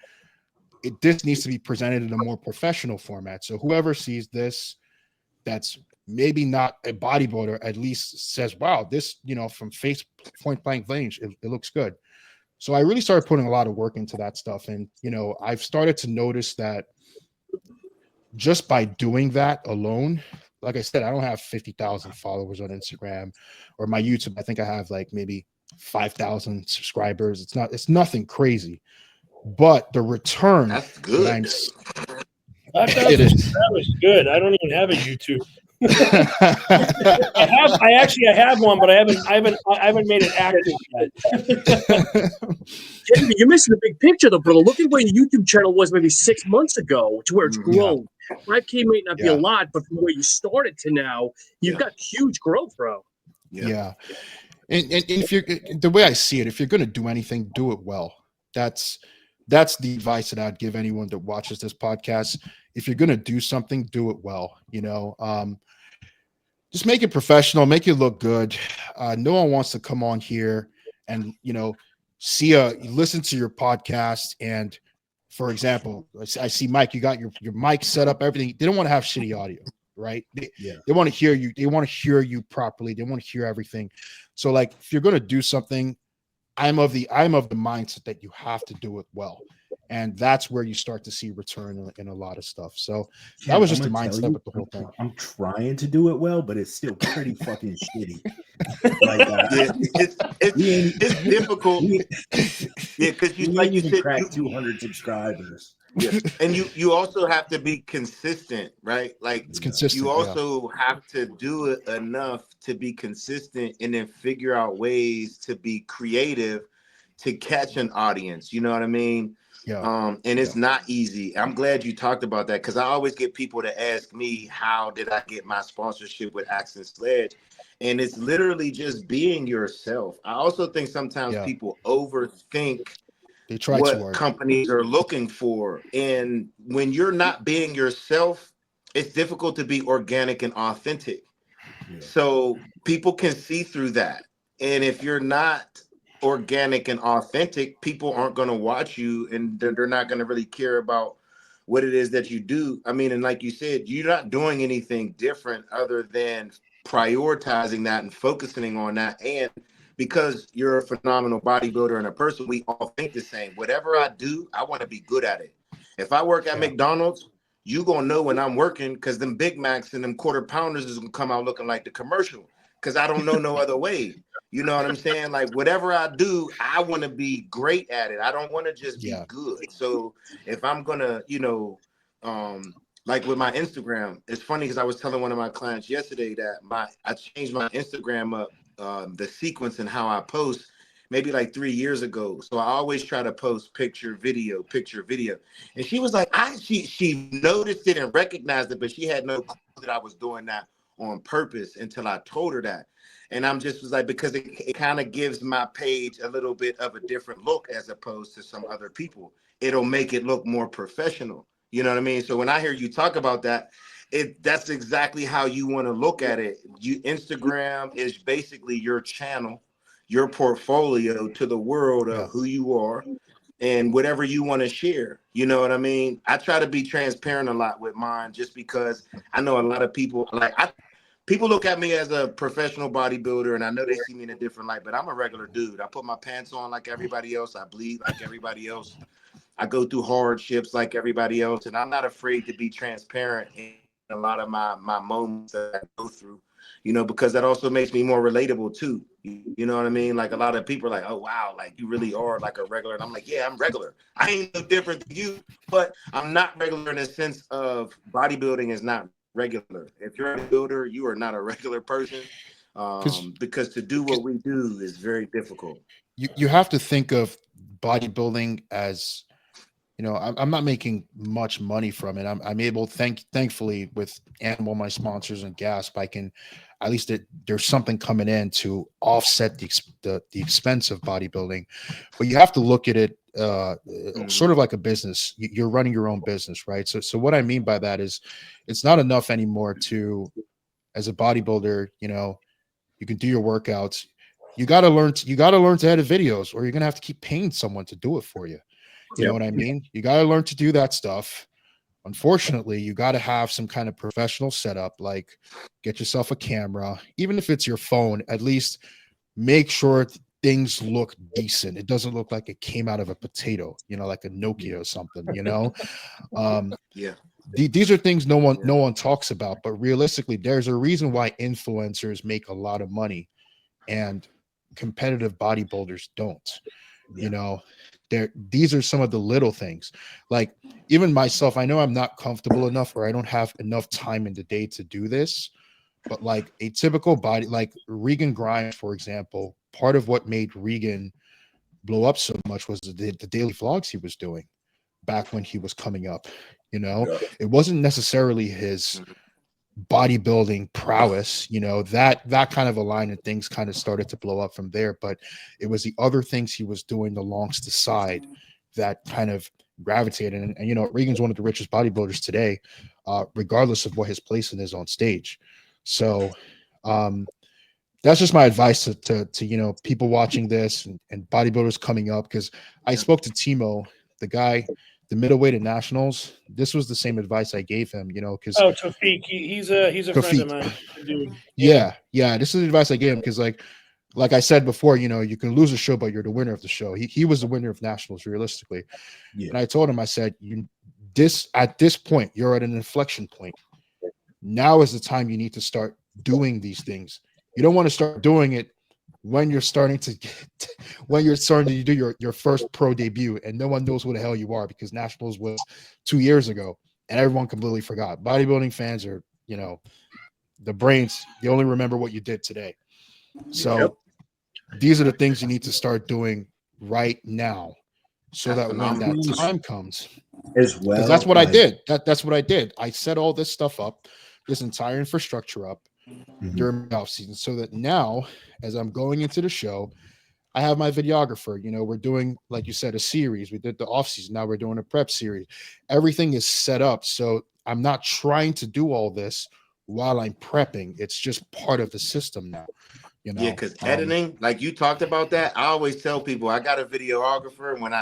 this needs to be presented in a more professional format. So whoever sees this, that's maybe not a bodybuilder, at least says, wow, this, from face point blank range, it looks good. So I really started putting a lot of work into that stuff. And, I've started to notice that just by doing that alone, like I said, I don't have 50,000 followers on Instagram or my YouTube. I think I have like maybe 5,000 subscribers. It's nothing crazy, but the return That's good. That was good. I don't even have a YouTube. I have one, but I haven't made it active yet. You're missing the big picture, though, brother. Look at where your YouTube channel was maybe 6 months ago to where it's grown. 5K may not be a lot, but from where you started to now, you've got huge growth, bro. Yeah. And if you're, the way I see it, if you're going to do anything, do it well. That's the advice that I'd give anyone that watches this podcast. If you're going to do something, do it well. Just make it professional, make it look good. No one wants to come on here and, listen to your podcast. And for example, I see Mike, you got your mic set up, everything. They don't want to have shitty audio, right? They want to hear you. They want to hear you properly. They want to hear everything. So like, if you're going to do something, I'm of the mindset that you have to do it well. And that's where you start to see return in a lot of stuff. So that was just the mindset with the whole thing. I'm trying to do it well, but it's still pretty fucking shitty. It's difficult. Because you said, crack 200 subscribers. Yeah, and you also have to be consistent, right? Like it's consistent. You also have to do it enough to be consistent, and then figure out ways to be creative to catch an audience. You know what I mean? Yeah. And it's not easy. I'm glad you talked about that, because I always get people to ask me, how did I get my sponsorship with Axe and Sledge? And it's literally just being yourself. I also think sometimes people overthink what companies are looking for. And when you're not being yourself, it's difficult to be organic and authentic. Yeah. So people can see through that. And if you're not organic and authentic, people aren't going to watch you, and they're not going to really care about what it is that you do. I mean, and like you said, you're not doing anything different other than prioritizing that and focusing on that. And because you're a phenomenal bodybuilder and a person, we all think the same. Whatever I do, I want to be good at it. If I work at McDonald's, you gonna know when I'm working, because them Big Macs and them quarter pounders is gonna come out looking like the commercial, because I don't know no other way. You know what I'm saying? Like, whatever I do, I want to be great at it. I don't want to just be good. So if I'm gonna, like with my Instagram, it's funny because I was telling one of my clients yesterday that I changed my Instagram up, the sequence and how I post maybe like 3 years ago. So I always try to post picture, video. And she was like, she noticed it and recognized it, but she had no clue that I was doing that on purpose until I told her that. And I'm just was like, because it kind of gives my page a little bit of a different look as opposed to some other people. It'll make it look more professional. You know what I mean? So when I hear you talk about that, that's exactly how you want to look at it. Instagram is basically your channel, your portfolio to the world of Yeah. who you are and whatever you want to share. You know what I mean? I try to be transparent a lot with mine just because I know a lot of people people look at me as a professional bodybuilder and I know they see me in a different light, but I'm a regular dude. I put my pants on like everybody else. I bleed like everybody else. I go through hardships like everybody else, and I'm not afraid to be transparent in a lot of my moments that I go through, because that also makes me more relatable too. You know what I mean? Like a lot of people are like, oh, wow, like you really are like a regular. And I'm like, yeah, I'm regular. I ain't no different than you, but I'm not regular in the sense of bodybuilding is not regular. If you're a builder, you are not a regular person, because to do what we do is very difficult. You have to think of bodybuilding as, I'm not making much money from it. I'm able, thankfully, with Animal, my sponsors, and Gasp, I can at least there's something coming in to offset the expense of bodybuilding. But you have to look at it sort of like a business. You're running your own business, right? So what I mean by that is, it's not enough anymore to, as a bodybuilder, you can do your workouts. You got to learn to edit videos, or you're gonna have to keep paying someone to do it for you. You know what I mean? You got to learn to do that stuff. Unfortunately, you got to have some kind of professional setup, like get yourself a camera, even if it's your phone, at least make sure things look decent. It doesn't look like it came out of a potato, like a Nokia or something, Yeah. These are things no one talks about, but realistically, there's a reason why influencers make a lot of money and competitive bodybuilders don't. These are some of the little things. Like, even myself, I know I'm not comfortable enough, or I don't have enough time in the day to do this, but like a typical body, like Regan Grimes, for example, part of what made Regan blow up so much was the daily vlogs he was doing back when he was coming up. It wasn't necessarily his bodybuilding prowess, that kind of a line, and things kind of started to blow up from there. But it was the other things he was doing alongst the side that kind of gravitated. And Regan's one of the richest bodybuilders today, regardless of what his placing is on stage. So that's just my advice to people watching this and bodybuilders coming up, because I spoke to Timo, the guy, the middleweight at nationals. This was the same advice I gave him, because Tofik, he's a friend of mine, dude. Yeah. This is the advice I gave him, because like I said before, you can lose a show, but you're the winner of the show. He was the winner of nationals, realistically. Yeah. And I told him, I said, at this point, you're at an inflection point. Now is the time you need to start doing these things. You don't want to start doing it when you're starting to do your first pro debut and no one knows who the hell you are, because nationals was 2 years ago and everyone completely forgot. Bodybuilding fans are, the brains, you only remember what you did today. So these are the things you need to start doing right now, so that when that time comes, as well, because that's what I did. That's what I did. I set all this stuff up, this entire infrastructure up during the off season, so that now, as I'm going into the show, I have my videographer. We're doing, like you said, a series. We did the off season. Now we're doing a prep series. Everything is set up, so I'm not trying to do all this while I'm prepping. It's just part of the system now. Yeah, because editing, like you talked about that, I always tell people I got a videographer, and when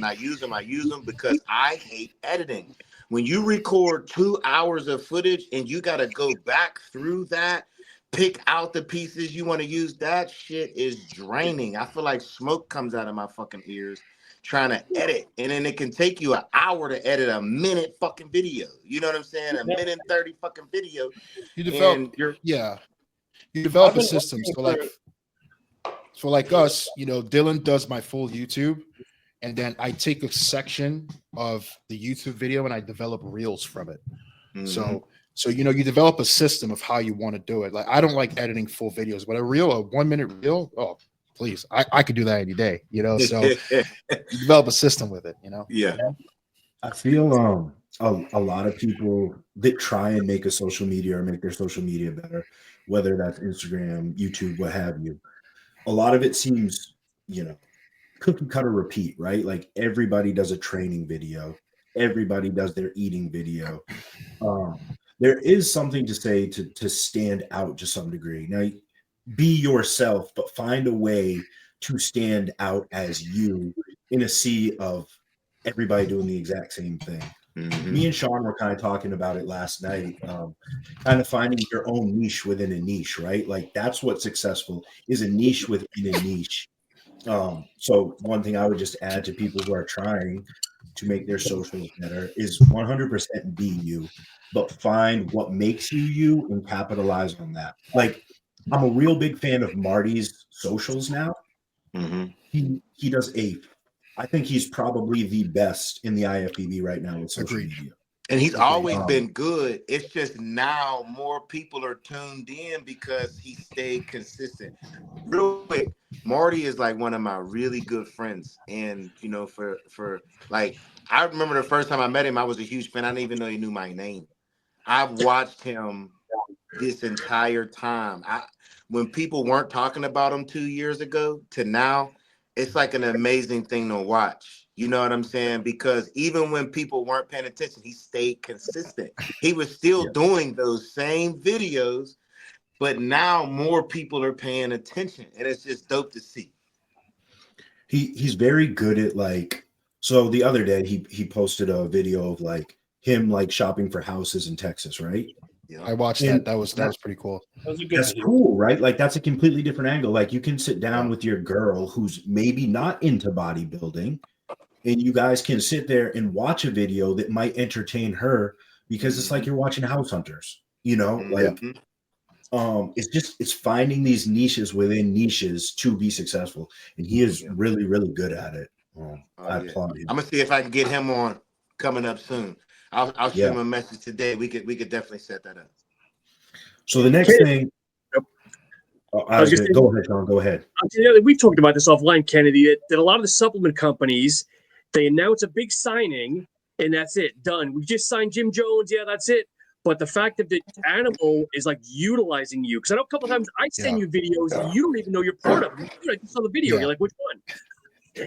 I use them because I hate editing. When you record 2 hours of footage and you got to go back through that, pick out the pieces you want to use, that shit is draining. I feel like smoke comes out of my fucking ears trying to edit, and then it can take you an hour to edit a minute fucking video. You know what I'm saying? A minute 30 fucking video. You develop a system. So like us, Dylan does my full YouTube, and then I take a section of the YouTube video and I develop reels from it. So you develop a system of how you want to do it. Like I don't like editing full videos, but a 1 minute reel, oh please, I could do that any day. So you develop a system with it. Yeah. I feel a lot of people that try and make a social media or make their social media better, whether that's Instagram, YouTube, what have you. A lot of it seems, cookie cutter repeat, right? Like everybody does a training video, everybody does their eating video. There is something to say to stand out to some degree. Now, be yourself, but find a way to stand out as you in a sea of everybody doing the exact same thing. Me and Sean were kind of talking about it last night, kind of finding your own niche within a niche, right? Like that's what's successful is a niche within a niche. So one thing I would just add to people who are trying to make their socials better is 100% be you, but find what makes you you and capitalize on that. Like I'm a real big fan of Marty's socials now. He does I think he's probably the best in the IFBB right now with social media. And he's always been good. It's just now more people are tuned in because he stayed consistent. Real quick, Marty is like one of my really good friends. And, for like, I remember the first time I met him, I was a huge fan. I didn't even know he knew my name. I've watched him this entire time. When people weren't talking about him 2 years ago to now, it's like an amazing thing to watch. You know what I'm saying? Because even when people weren't paying attention, he stayed consistent. He was still doing those same videos, but now more people are paying attention. And it's just dope to see. He's very good at so the other day he posted a video of him shopping for houses in Texas, right? Yeah. I watched that. That was pretty cool. That's cool, right? Like that's a completely different angle. Like you can sit down with your girl who's maybe not into bodybuilding, and you guys can sit there and watch a video that might entertain her because it's like you're watching House Hunters, it's finding these niches within niches to be successful, and he is really, really good at it. I applaud him. I'm gonna see if I can get him on coming up soon. I'll shoot him a message today. We could definitely set that up. So the next thing. Go ahead, Sean. Go ahead. We've talked about this offline, Kennedy. That a lot of the supplement companies, they announce a big signing, and that's it, done. We just signed Jim Jones. Yeah, that's it. But the fact that the animal is utilizing you, because I know a couple of times I send you videos and you don't even know you're part of them. You just saw the video. You're like, which one?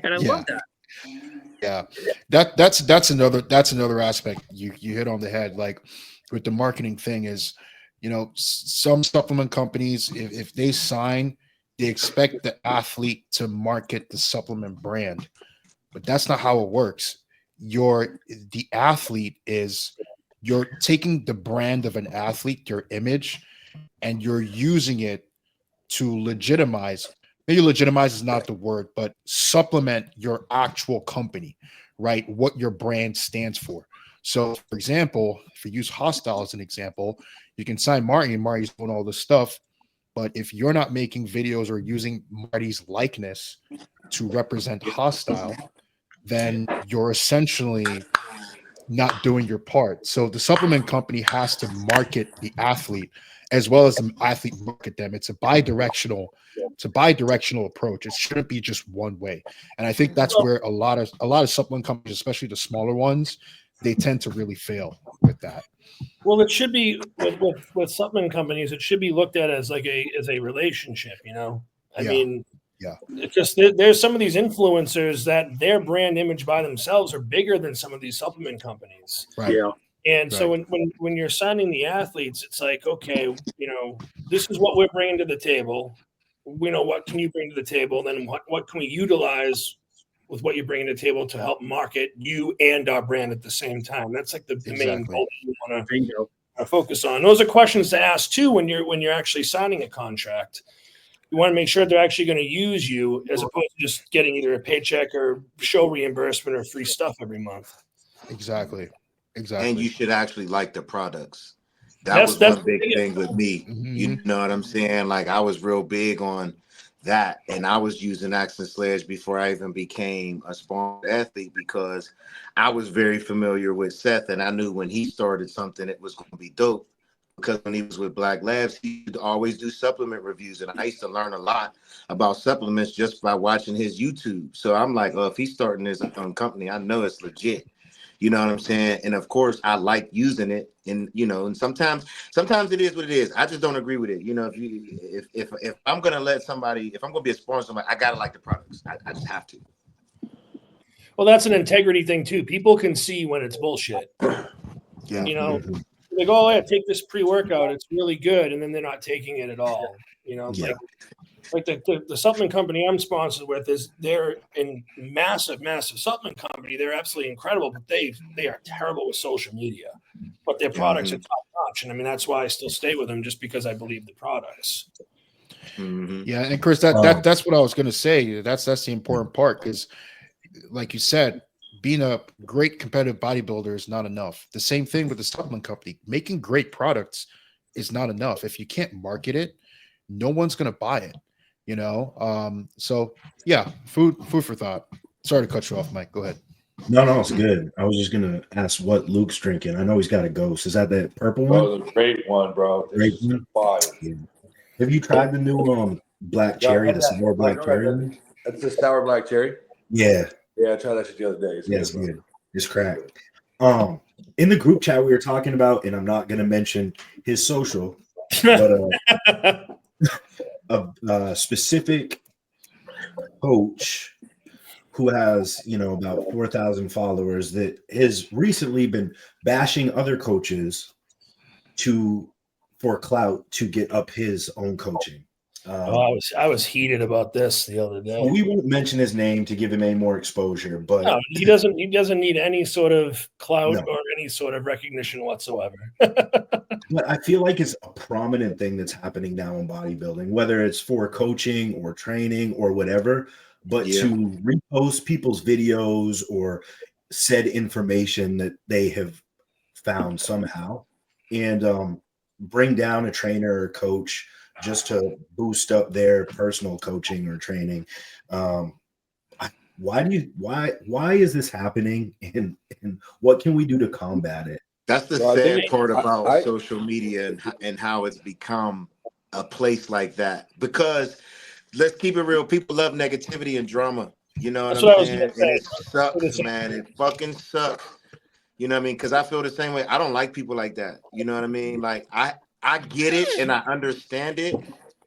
And I love that. Yeah, that's another aspect you hit on the head. Like with the marketing thing is, some supplement companies, if they sign, they expect the athlete to market the supplement brand, but that's not how it works. The athlete you're taking the brand of an athlete, your image, and you're using it to legitimize. Maybe legitimize is not the word, but supplement your actual company, right? What your brand stands for. So, for example, if you use Hostile as an example, you can sign Marty, and Marty's doing all this stuff. But if you're not making videos or using Marty's likeness to represent Hostile, then you're essentially not doing your part. So the supplement company has to market the athlete as well as the athlete market them. It's a bi-directional approach. It shouldn't be just one way. And I think that's where a lot of supplement companies, especially the smaller ones, they tend to really fail with that. Well, it should be with supplement companies, it should be looked at as a relationship, I mean, it's just there's some of these influencers that their brand image by themselves are bigger than some of these supplement companies. Right. Yeah. And so when you're signing the athletes, it's like, okay, this is what we're bringing to the table. What can you bring to the table? Then what can we utilize with what you're bringing to the table to help market you and our brand at the same time? That's like the main goal you want to focus on. Those are questions to ask too when you're actually signing a contract. You want to make sure they're actually going to use you as opposed to just getting either a paycheck or show reimbursement or free stuff every month. Exactly. And you should actually like the products. That's one big thing with me. You know what I'm saying? Like I was real big on that. And I was using Axe and Sledge before I even became a sponsored athlete because I was very familiar with Seth, and I knew when he started something, it was going to be dope. Because when he was with Black Labs, he would always do supplement reviews, and I used to learn a lot about supplements just by watching his YouTube. So I'm like, oh, if he's starting his own company, I know it's legit. You know what I'm saying? And of course, I like using it, and and sometimes it is what it is. I just don't agree with it. If I'm gonna let somebody, if I'm gonna be a sponsor, I gotta like the products. I just have to. Well, that's an integrity thing too. People can see when it's bullshit. Yeah. They go, oh yeah, take this pre-workout. It's really good, and then they're not taking it at all. Yeah. Like the supplement company I'm sponsored with they're in massive supplement company. They're absolutely incredible, but they are terrible with social media. But their products are top notch, and I mean that's why I still stay with them, just because I believe the products. Mm-hmm. Yeah, and Chris, that's what I was going to say. That's the important part, because, like you said, being a great competitive bodybuilder is not enough. The same thing with the supplement company. Making great products is not enough. If you can't market it, no one's going to buy it. So yeah, food for thought. Sorry to cut you off, Mike. Go ahead. No, it's good. I was just gonna ask what Luke's drinking. I know he's got a Ghost. Is that purple one? Bro, the great one, bro. This Great is one? fire. Yeah. Have you tried the new black Yeah, I cherry, had the that. sour black I cherry tried one? that. That's the sour black cherry. Yeah, Yeah, I tried that shit the other day. it's bro. good. It's crack. In the group chat we were talking about, and I'm not gonna mention his social, but a specific coach who has about 4,000 followers that has recently been bashing other coaches for clout to get up his own coaching. I was heated about this the other day. We won't mention his name to give him any more exposure, but No, he doesn't need any sort of clout No. or any sort of recognition whatsoever. But I feel like it's a prominent thing that's happening now in bodybuilding, whether it's for coaching or training or whatever. But to repost people's videos or said information that they have found somehow, and bring down a trainer or coach just to boost up their personal coaching or training. Why is this happening, and what can we do to combat it? That's the Well, I sad think part about I- social media and how it's become a place like that. Because let's keep it real, people love negativity and drama. You know what That's I'm what I was saying? gonna And it say. sucks, man. It fucking sucks. You know what I mean? Because I feel the same way. I don't like people like that. You know what I mean? Like I get it and I understand it,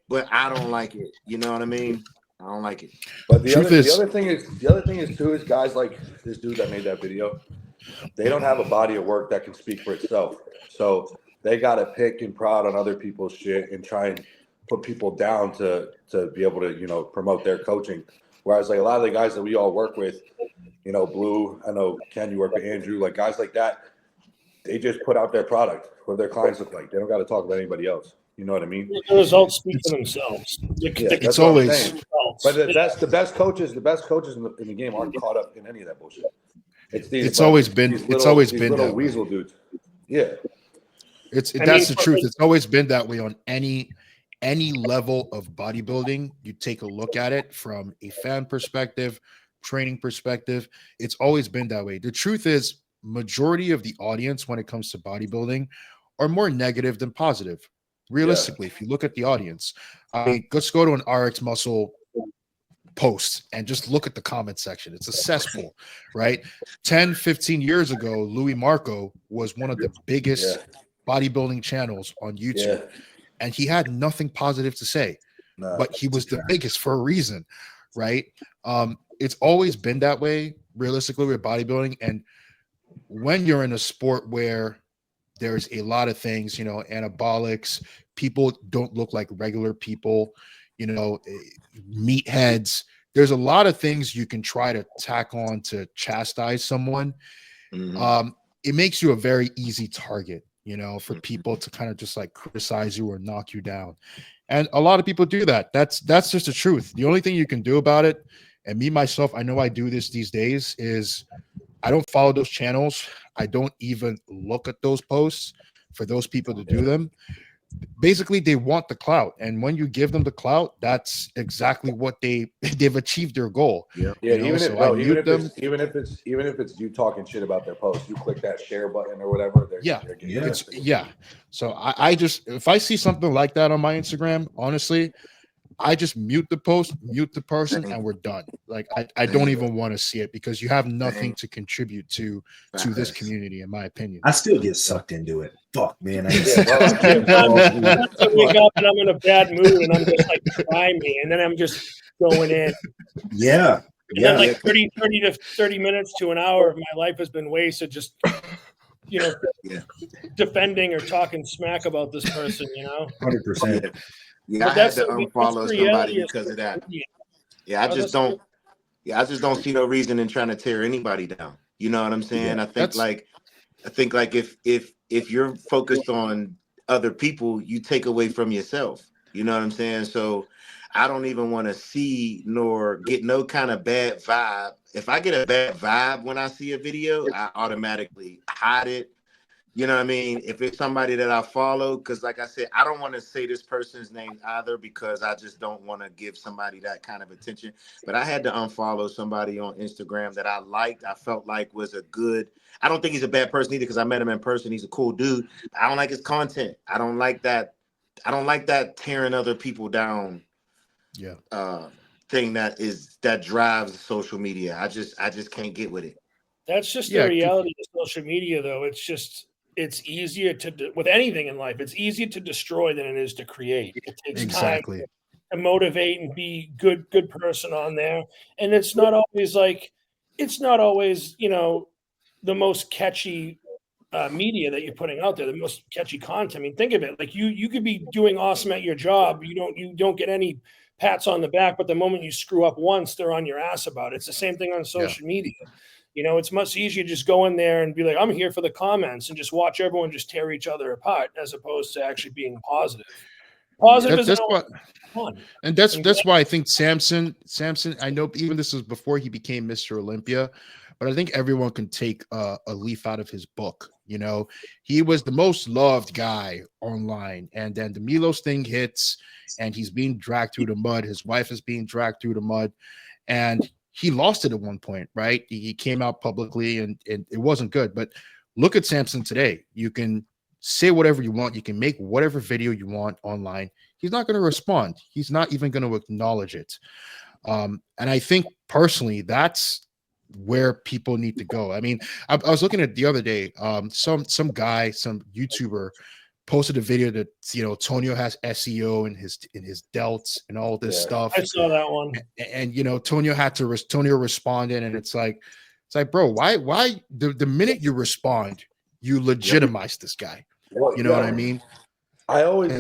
but I don't like it. You know what I mean? I don't like it. But the Truth is- other thing is too is guys like this dude that made that video, they don't have a body of work that can speak for itself. So they gotta pick and prod on other people's shit and try and put people down to be able to, promote their coaching. Whereas like a lot of the guys that we all work with, Blue, I know Ken, you work with Andrew, like guys like that, they just put out their product, what their clients look like. They don't got to talk about anybody else. You know what I mean? The results speak for themselves. That's what I'm always saying. But the best coaches in the game aren't caught up in any of that bullshit. It's always been little that way. weasel dudes. Yeah. That's the but truth. like- It's always been that way on any level of bodybuilding. You take a look at it from a fan perspective, training perspective. It's always been that way. The truth is, majority of the audience when it comes to bodybuilding are more negative than positive. Realistically, if you look at the audience, I mean, let's go to an RX Muscle post and just look at the comment section. It's a cesspool, right? 10, 15 years ago, Louis Marco was one of the biggest bodybuilding channels on YouTube, and he had nothing positive to say, but he was the biggest for a reason, right? It's always been that way, realistically, with bodybuilding. And when you're in a sport where there's a lot of things, anabolics, people don't look like regular people, meatheads. There's a lot of things you can try to tack on to chastise someone. It makes you a very easy target, for people to kind of just like criticize you or knock you down. And a lot of people do that. That's just the truth. The only thing you can do about it, and me, myself, I know I do this these days, is I don't follow those channels. I don't even look at those posts for those people to do them. basically they want the clout, and when you give them the clout, that's exactly what they've achieved their goal. Yeah. Yeah, You know, even if so bro, I mute them. even if it's you talking shit about their post, you click that share button or whatever. Yeah, they're getting Yeah. it's So I just, if I see something like that on my Instagram, honestly, I just mute the post, mute the person, Same. and we're done. Like I don't Same. even want to see it, because you have nothing Same. to contribute to this Facts. community, in my opinion. I still get sucked into it. Fuck, man. I Yeah, bro, I can't. I wake up and I'm in a bad mood and I'm just like, try me. And then I'm just going in. Yeah. And then Yeah. like 30 minutes to an hour of my life has been wasted just, Yeah. defending or talking smack about this person, 100%. Yeah, But I had that's to the unfollow somebody reality of because of social that. media. Yeah, I Oh, just don't. Yeah, I just don't see no reason in trying to tear anybody down. You know what I'm saying? Yeah, I think like if you're focused on other people, you take away from yourself. You know what I'm saying? So I don't even want to see nor get no kind of bad vibe. If I get a bad vibe when I see a video, I automatically hide it. You know what I mean? If it's somebody that I follow, because like I said, I don't want to say this person's name either, because I just don't want to give somebody that kind of attention. But I had to unfollow somebody on Instagram that I liked. I felt like was a good. I don't think he's a bad person either, because I met him in person. He's a cool dude. I don't like his content. I don't like that. I don't like that tearing other people down. Yeah. Thing that drives social media. I just can't get with it. That's just Yeah, the reality of social media, though. It's easier with anything in life. It's easier to destroy than it is to create. It takes time exactly. to motivate and be good person on there. And it's not always the most catchy media that you're putting out there, the most catchy content. I mean, think of it. Like you could be doing awesome at your job. You don't get any pats on the back, but the moment you screw up once, they're on your ass about it. It's the same thing on social media. It's much easier to just go in there and be like, I'm here for the comments, and just watch everyone just tear each other apart, as opposed to actually being positive. Positive is That's what, fun. and that's why I think Samson. I know even this was before he became Mr. Olympia, but I think everyone can take a leaf out of his book. He was the most loved guy online, and then the Milos thing hits, and he's being dragged through the mud. His wife is being dragged through the mud, and he lost it at one point, right? He came out publicly, and it wasn't good. But look at Samson today. You can say whatever you want. You can make whatever video you want online. He's not going to respond. He's not even going to acknowledge it. And I think personally, that's where people need to go. I mean, I was looking at the other day, some guy, some YouTuber posted a video that Tonio has SEO in his delts and all this stuff. I saw that one. And Tonio responded, and it's like, bro, why the minute you respond, you legitimize this guy. Well, You know what I mean? I always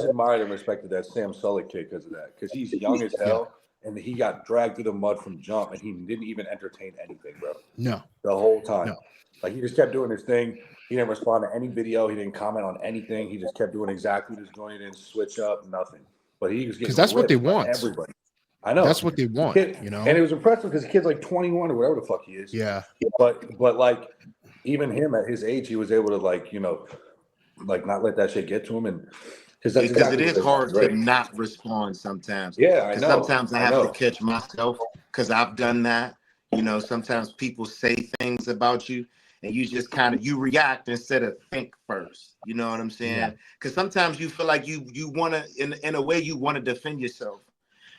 admired and respected that Sam Sulek kid because of that. Because he's young as hell, and he got dragged through the mud from jump, and he didn't even entertain anything, bro. No, the whole time. No. Like he just kept doing his thing. He didn't respond to any video. He didn't comment on anything. He just kept doing exactly what he was doing. He didn't switch up, nothing. But he was getting, because that's what they ripped by want. everybody. I know. That's what they want. Kid, and it was impressive because the kid's like 21 or whatever the fuck he is. Yeah. But like even him at his age, he was able to like not let that shit get to him, and because it is hard to not respond sometimes. Yeah, I know. Sometimes I have to catch myself, because I've done that. Sometimes people say things about you, and you just you react instead of think first. You know what I'm saying? Because sometimes you feel like you want to, in a way, you want to defend yourself.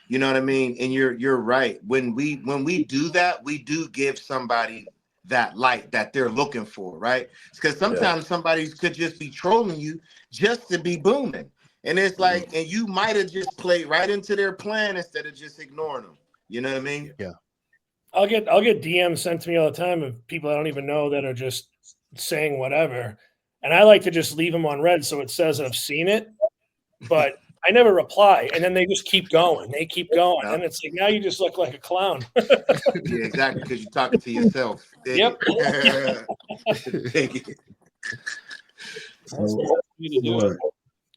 You know what I mean? And you're right. When we do that, we do give somebody that light that they're looking for, right? Because sometimes somebody could just be trolling you just to be booming. And it's like, and you might have just played right into their plan instead of just ignoring them. You know what I mean? Yeah. I'll get DMs sent to me all the time of people I don't even know that are just saying whatever. And I like to just leave them on red so it says I've seen it, but I never reply. And then they just keep going. They keep going. And it's like, now you just look like a clown. Yeah, exactly. Because you're talking to yourself. Yep.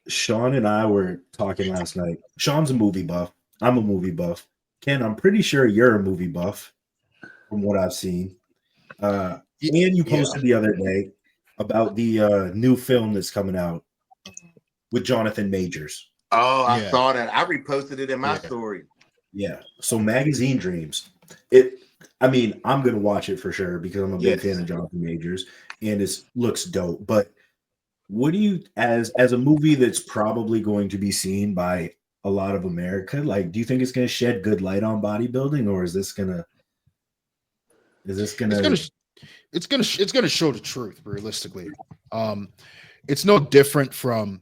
Sean and I were talking last night. Sean's a movie buff. I'm a movie buff. Ken, I'm pretty sure you're a movie buff from what I've seen. And you posted the other day about the new film that's coming out with Jonathan Majors. Oh, I Yeah. saw that. I reposted it in my Yeah. story. Yeah. So Magazine Dreams. I mean, I'm gonna watch it for sure because I'm a big Yes. fan of Jonathan Majors and it looks dope. But what do you as a movie that's probably going to be seen by a lot of America, like do you think it's gonna shed good light on bodybuilding, or is this gonna It's gonna it's gonna show the truth realistically. It's no different from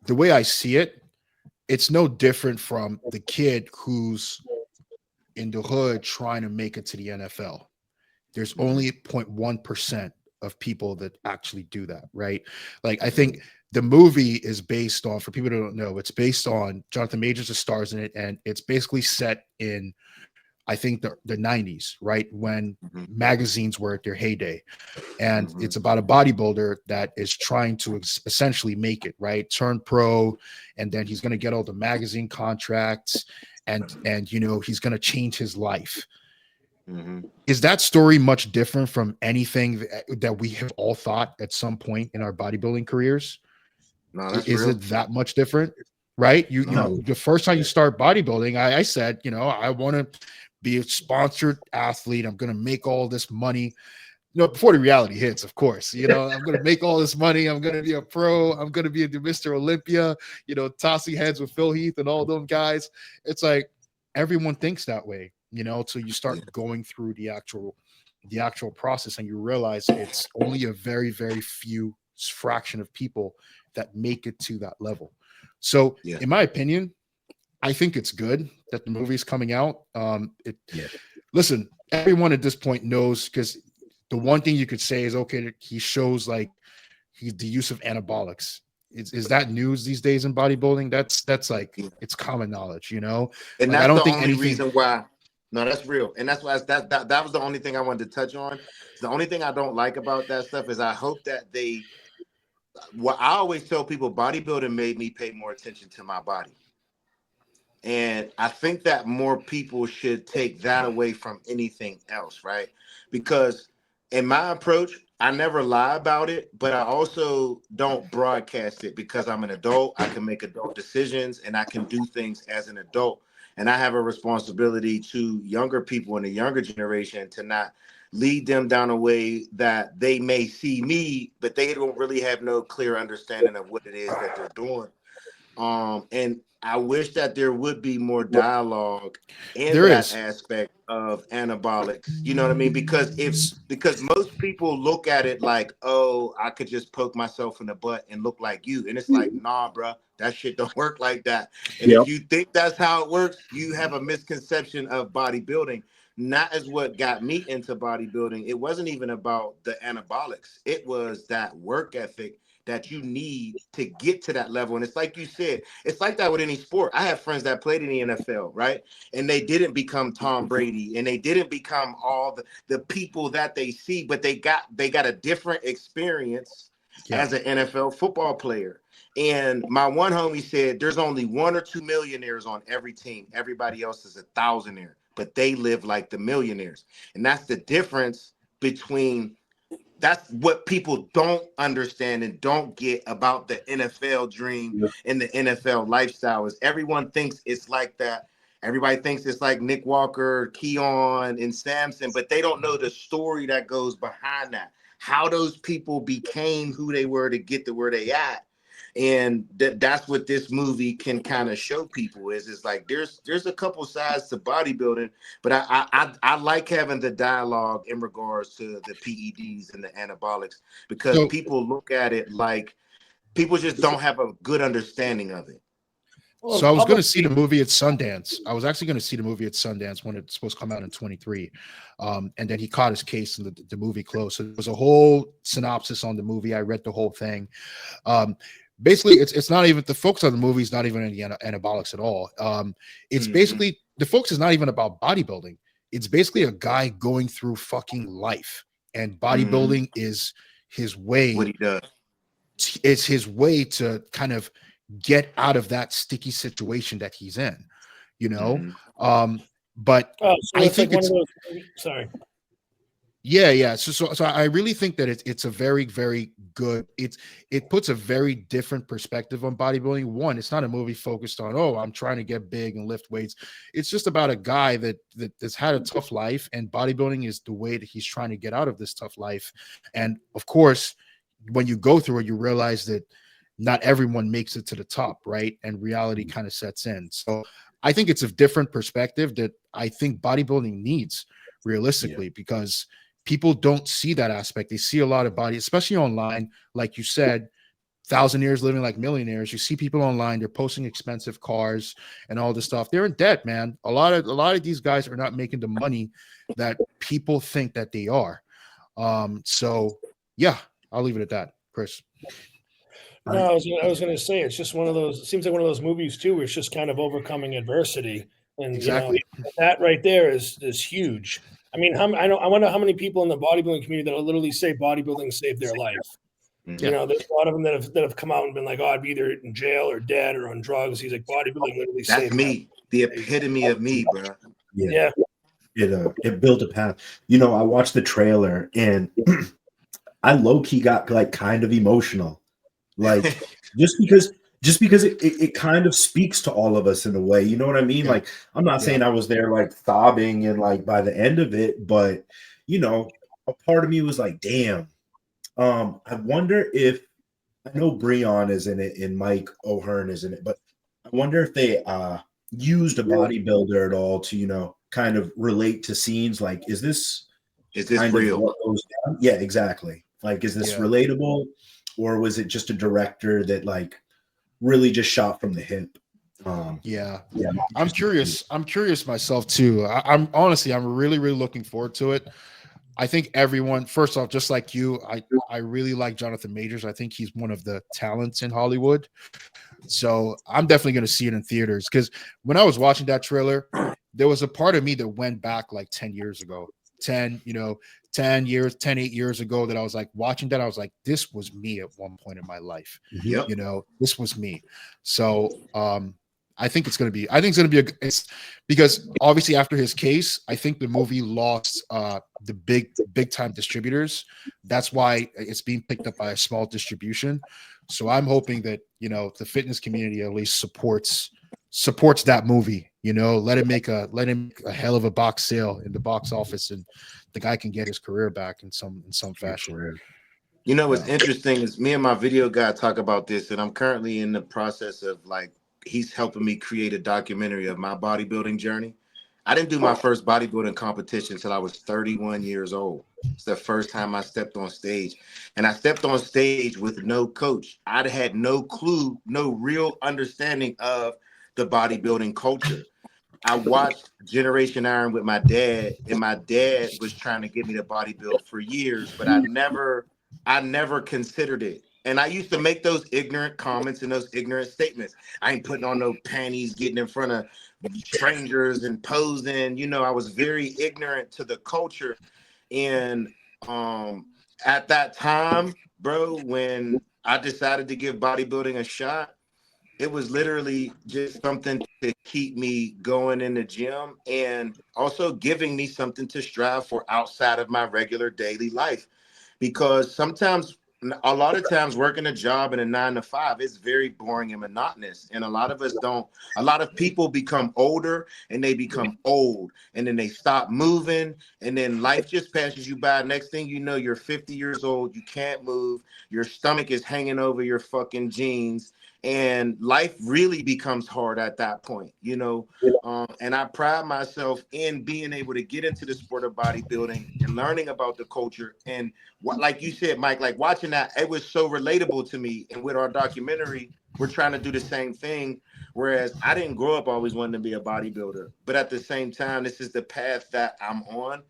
the way I see it. It's no different from the kid who's in the hood trying to make it to the NFL. There's only 0.1% of people that actually do that, right? Like, I think the movie is based on, for people who don't know, it's based on Jonathan Majors that stars in it, and it's basically set in, I think, the 90s, right? When magazines were at their heyday. And it's about a bodybuilder that is trying to essentially make it, right? Turn pro, and then he's going to get all the magazine contracts, and you know, he's going to change his life. Is that story much different from anything that we have all thought at some point in our bodybuilding careers? No, that's Is real. it that much different? Right? You know, the first time you start bodybuilding, I said, you know, I want to be a sponsored athlete. I'm going to make all this money. You know, before the reality hits, of course, you know, I'm going to make all this money. I'm going to be a pro. I'm going to be a Mr. Olympia, you know, tossing heads with Phil Heath and all them guys. It's like everyone thinks that way, you know, till you start going through the actual process and you realize it's only a very, very few fraction of people that make it to that level. So, in my opinion, I think it's good that the movie's coming out. Listen, everyone at this point knows, because the one thing you could say is, okay, he shows like the use of anabolics. Is that news these days in bodybuilding? That's like, it's common knowledge, you know. And like, that's I don't the think only anything. reason why. No, that's real, and that's why that was the only thing I wanted to touch on. The only thing I don't like about that stuff is I hope that they. What I always tell people, bodybuilding made me pay more attention to my body. And I think that more people should take that away from anything else, right? Because in my approach, I never lie about it, but I also don't broadcast it because I'm an adult. I can make adult decisions and I can do things as an adult. And I have a responsibility to younger people in the younger generation to not lead them down a way that they may see me, but they don't really have no clear understanding of what it is that they're doing. And I wish that there would be more dialogue in There that is. aspect of anabolics. You know what I mean? Because most people look at it like, oh, I could just poke myself in the butt and look like you. And it's like, nah, bro, that shit don't work like that. And if you think that's how it works, you have a misconception of bodybuilding. Not as what got me into bodybuilding. It wasn't even about the anabolics. It was that work ethic that you need to get to that level. And it's like you said, it's like that with any sport. I have friends that played in the NFL, right? And they didn't become Tom Brady and they didn't become all the people that they see, but they got a different experience as an NFL football player. And my one homie said there's only 1 or 2 millionaires on every team. Everybody else is a thousandaire, but they live like the millionaires. And that's the difference between. That's what people don't understand and don't get about the NFL dream and the NFL lifestyle is everyone thinks it's like that. Everybody thinks it's like Nick Walker, Keon, and Samson, but they don't know the story that goes behind that. How those people became who they were to get to where they at. And that's what this movie can kind of show people is it's like there's a couple sides to bodybuilding, but I like having the dialogue in regards to the PEDs and the anabolics because people look at it like people just don't have a good understanding of it. So I was going to see the movie at Sundance. I was actually going to see the movie at Sundance when it's supposed to come out in 23. And then he caught his case and the movie closed. So there was a whole synopsis on the movie. I read the whole thing. Basically, it's not even the focus on the movie is not even any anabolics at all. It's basically the focus is not even about bodybuilding. It's basically a guy going through fucking life, and bodybuilding is his way. What he does. It's his way to kind of get out of that sticky situation that he's in, you know. But so I it's think like it's one of those. Sorry. Yeah. So I really think that it's a very, very good. It puts a very different perspective on bodybuilding. One, it's not a movie focused on, oh, I'm trying to get big and lift weights. It's just about a guy that's had a tough life, and bodybuilding is the way that he's trying to get out of this tough life. And of course, when you go through it, you realize that not everyone makes it to the top, right? And reality kind of sets in. So I think it's a different perspective that I think bodybuilding needs realistically, because people don't see that aspect. They see a lot of body, especially online, like you said, 1,000 years living like millionaires. You see people online, they're posting expensive cars and all this stuff. They're in debt, man. A lot of these guys are not making the money that people think that they are. So yeah, I'll leave it at that. Chris. No, I was going to say it's just one of those. It seems like one of those movies too, where it's just kind of overcoming adversity, and Exactly. that right there is huge. I mean, I wonder how many people in the bodybuilding community that will literally say bodybuilding saved their life. Yeah. There's a lot of them that have come out and been like, "Oh, I'd be either in jail or dead or on drugs." He's like, "Bodybuilding literally That's saved me, the epitome of me, bro. Yeah. It built a path. I watched the trailer and I low key got like kind of emotional, like just because it kind of speaks to all of us in a way. You know what I mean? Yeah. Like, I'm not saying I was there like sobbing and like by the end of it, but a part of me was like, damn. I wonder if I know Breon is in it and Mike O'Hearn is in it, but I wonder if they used a bodybuilder at all to, kind of relate to scenes. Like, is this kind real? of what goes down? Yeah, exactly. Like, is this relatable, or was it just a director that like really just shot from the hip? Yeah. I'm curious myself too. I'm honestly, I'm really, really looking forward to it. I think everyone, first off, just like you, I really like Jonathan Majors. I think he's one of the talents in Hollywood. So I'm definitely going to see it in theaters, because when I was watching that trailer, there was a part of me that went back like 10 years ago, 10 years, 8 years ago, that I was like watching that. I was like, this was me at one point in my life. Yep. This was me. So, I think it's going to be it's because obviously after his case, I think the movie lost the big time distributors. That's why it's being picked up by a small distribution. So I'm hoping that the fitness community at least supports that movie. Let him make a hell of a box sale in the box office, and the guy can get his career back in some fashion. What's interesting is me and my video guy talk about this, and I'm currently in the process of like, he's helping me create a documentary of my bodybuilding journey. I didn't do my first bodybuilding competition until I was 31 years old. It's the first time I stepped on stage. And I stepped on stage with no coach. I had no clue, no real understanding of the bodybuilding culture. I watched Generation Iron with my dad, and my dad was trying to get me to bodybuild for years, but I never considered it. And I used to make those ignorant comments and those ignorant statements. I ain't putting on no panties, getting in front of strangers and posing. I was very ignorant to the culture. And at that time, bro, when I decided to give bodybuilding a shot, it was literally just something to keep me going in the gym, and also giving me something to strive for outside of my regular daily life. Because a lot of times working a job in a 9 to 5 is very boring and monotonous. And a lot of people become older and they become old, and then they stop moving, and then life just passes you by. Next thing you know, you're 50 years old, you can't move, your stomach is hanging over your fucking jeans, and life really becomes hard at that point. And I pride myself in being able to get into the sport of bodybuilding and learning about the culture. And what, like you said, Mike, like watching that, it was so relatable to me. And with our documentary, we're trying to do the same thing. Whereas I didn't grow up always wanting to be a bodybuilder, but at the same time, this is the path that I'm on.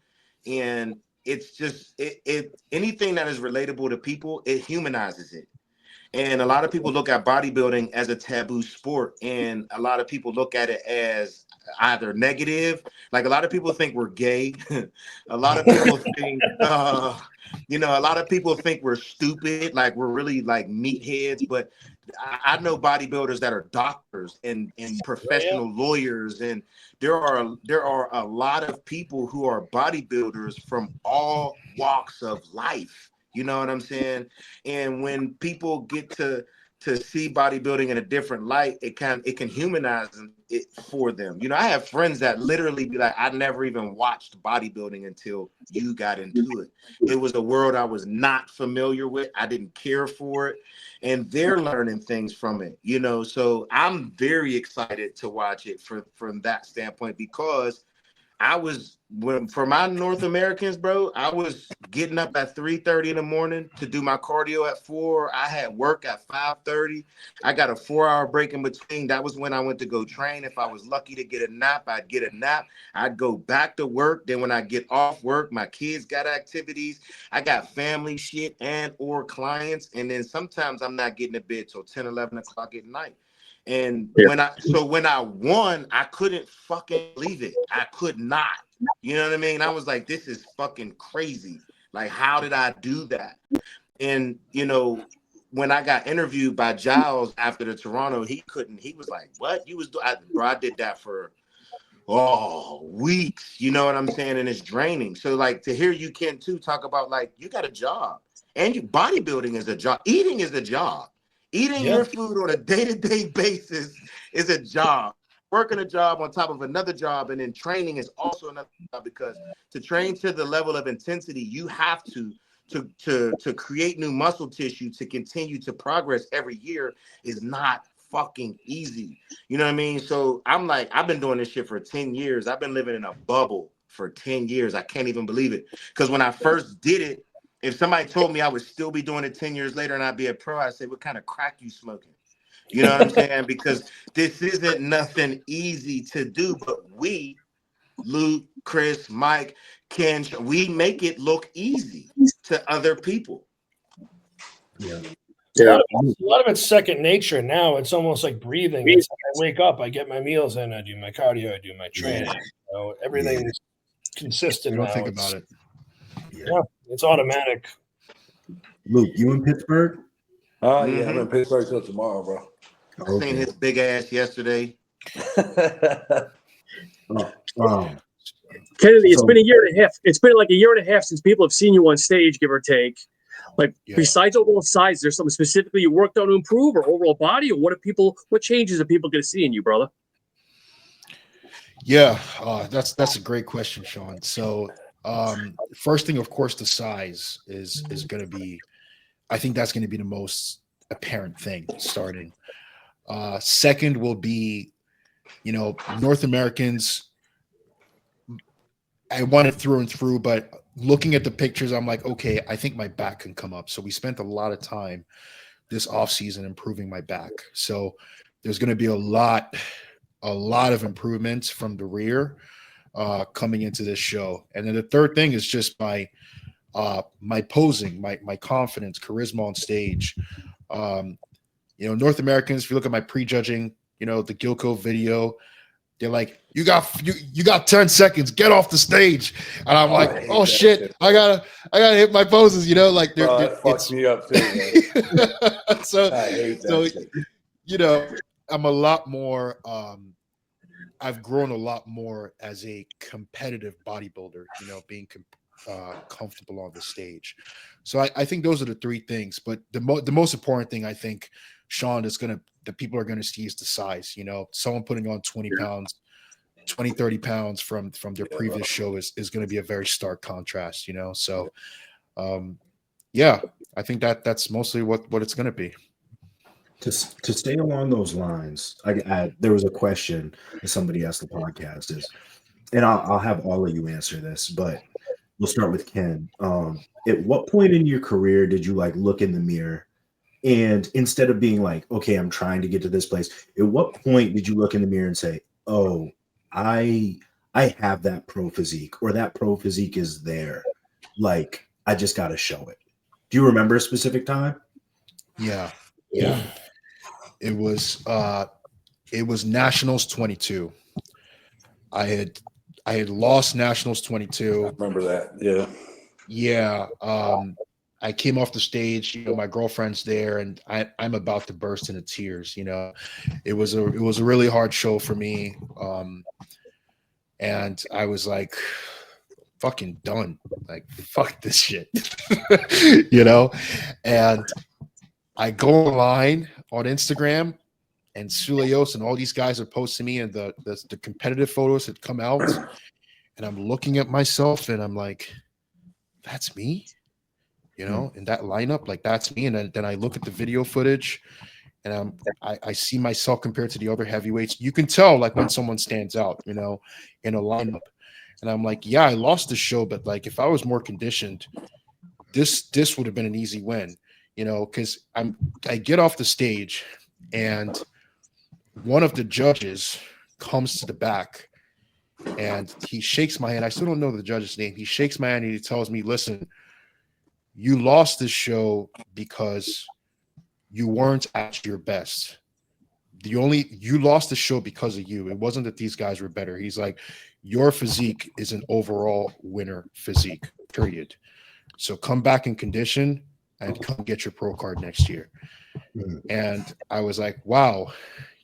And it's just anything that is relatable to people, it humanizes it. And a lot of people look at bodybuilding as a taboo sport, and a lot of people look at it as either negative. Like, a lot of people think we're gay. A lot of people think, a lot of people think we're stupid, like we're really like meatheads. But I know bodybuilders that are doctors and professional lawyers, and there are a lot of people who are bodybuilders from all walks of life. You know what I'm saying? And when people get to see bodybuilding in a different light, it can humanize it for them. You know, I have friends that literally be like, I never even watched bodybuilding until you got into it. It was a world I was not familiar with. I didn't care for it. And they're learning things from it, you know. So I'm very excited to watch it from that standpoint, because for my North Americans, bro, I was getting up at 3:30 in the morning to do my cardio at 4. I had work at 5:30. I got a 4-hour break in between. That was when I went to go train. If I was lucky to get a nap, I'd get a nap. I'd go back to work. Then when I get off work, my kids got activities. I got family shit and or clients. And then sometimes I'm not getting to bed till 10, 11 o'clock at night. And when I won, I couldn't fucking believe it. I could not. You know what I mean? I was like, this is fucking crazy. Like, how did I do that? And, you know, when I got interviewed by Giles after the Toronto, he was like, what? You was doing? Bro, I did that for weeks. You know what I'm saying? And it's draining. So, like, to hear you, Ken, too, talk about, like, you got a job. And bodybuilding is a job. Eating is a job. Eating your food on a day-to-day basis is a job. Working a job on top of another job, and then training is also another job, because to train to the level of intensity, you have to create new muscle tissue to continue to progress every year is not fucking easy. You know what I mean? So I'm like, I've been doing this shit for 10 years. I've been living in a bubble for 10 years. I can't even believe it. Because when I first did it, if somebody told me I would still be doing it 10 years later and I'd be a pro, I'd say, what kind of crack you smoking? You know what I'm saying? Because this isn't nothing easy to do, but we, Luke, Chris, Mike, Ken, we make it look easy to other people. Yeah. A lot of it's second nature now. It's almost like breathing. It's like I wake up, I get my meals in, I do my cardio, I do my training. You know, everything's consistent. You don't now. think about it. Yeah, it's automatic. Luke, you in Pittsburgh? Oh, yeah, I'm in Pittsburgh till tomorrow, bro. I seen his big ass yesterday. Kennedy, it's been a year and a half. It's been like a year and a half since people have seen you on stage, give or take. Like, besides overall size, there's something specifically you worked on to improve, or overall body, or what changes are people going to see in you, brother? Yeah, that's a great question, Sean. So, first thing, of course, the size is going to be. I think that's going to be the most apparent thing starting. Second will be, North Americans. I want it through and through, but looking at the pictures, I'm like, okay, I think my back can come up. So we spent a lot of time this off season improving my back. So there's going to be a lot of improvements from the rear coming into this show. And then the third thing is just my posing, my confidence, charisma on stage. North Americans, if you look at my prejudging, the Gilco video, they're like, you got 10 seconds, get off the stage. And I'm like, oh shit, shit, I gotta hit my poses, like that fucks me up too, man. so I'm a lot more I've grown a lot more as a competitive bodybuilder, being comfortable on the stage. So I think those are the three things. But the most important thing, I think, Sean, that people are going to see is the size. Someone putting on 20 pounds, 20, 30 pounds from their previous show is going to be a very stark contrast, So, I think that's mostly what it's going to be. To stay along those lines, there was a question that somebody asked the podcast and I'll have all of you answer this, but we'll start with Ken. At what point in your career did you look in the mirror, and instead of being like, okay, I'm trying to get to this place, at what point did you look in the mirror and say, oh, I have that pro physique, or that pro physique is there, I just got to show it? Do you remember a specific time? Yeah. It was Nationals 22. I had lost Nationals 22. I remember that. Yeah. Yeah. I came off the stage, my girlfriend's there, and I'm about to burst into tears. It was a really hard show for me, and I was like, fucking done. Like, fuck this shit, And I go online on Instagram, and Suleios and all these guys are posting me, and the competitive photos had come out, and I'm looking at myself, and I'm like, that's me. In that lineup, like that's me. And then I look at the video footage, and I see myself compared to the other heavyweights. You can tell like when someone stands out, in a lineup. And I'm like, yeah, I lost the show, but like if I was more conditioned, this would have been an easy win, because I get off the stage, and one of the judges comes to the back, and he shakes my hand. I still don't know the judge's name. He shakes my hand and he tells me, listen, you lost this show because you weren't at your best. You lost the show because of you. It wasn't that these guys were better. He's like, your physique is an overall winner physique, period. So come back in condition and come get your pro card next year. And I was like, wow,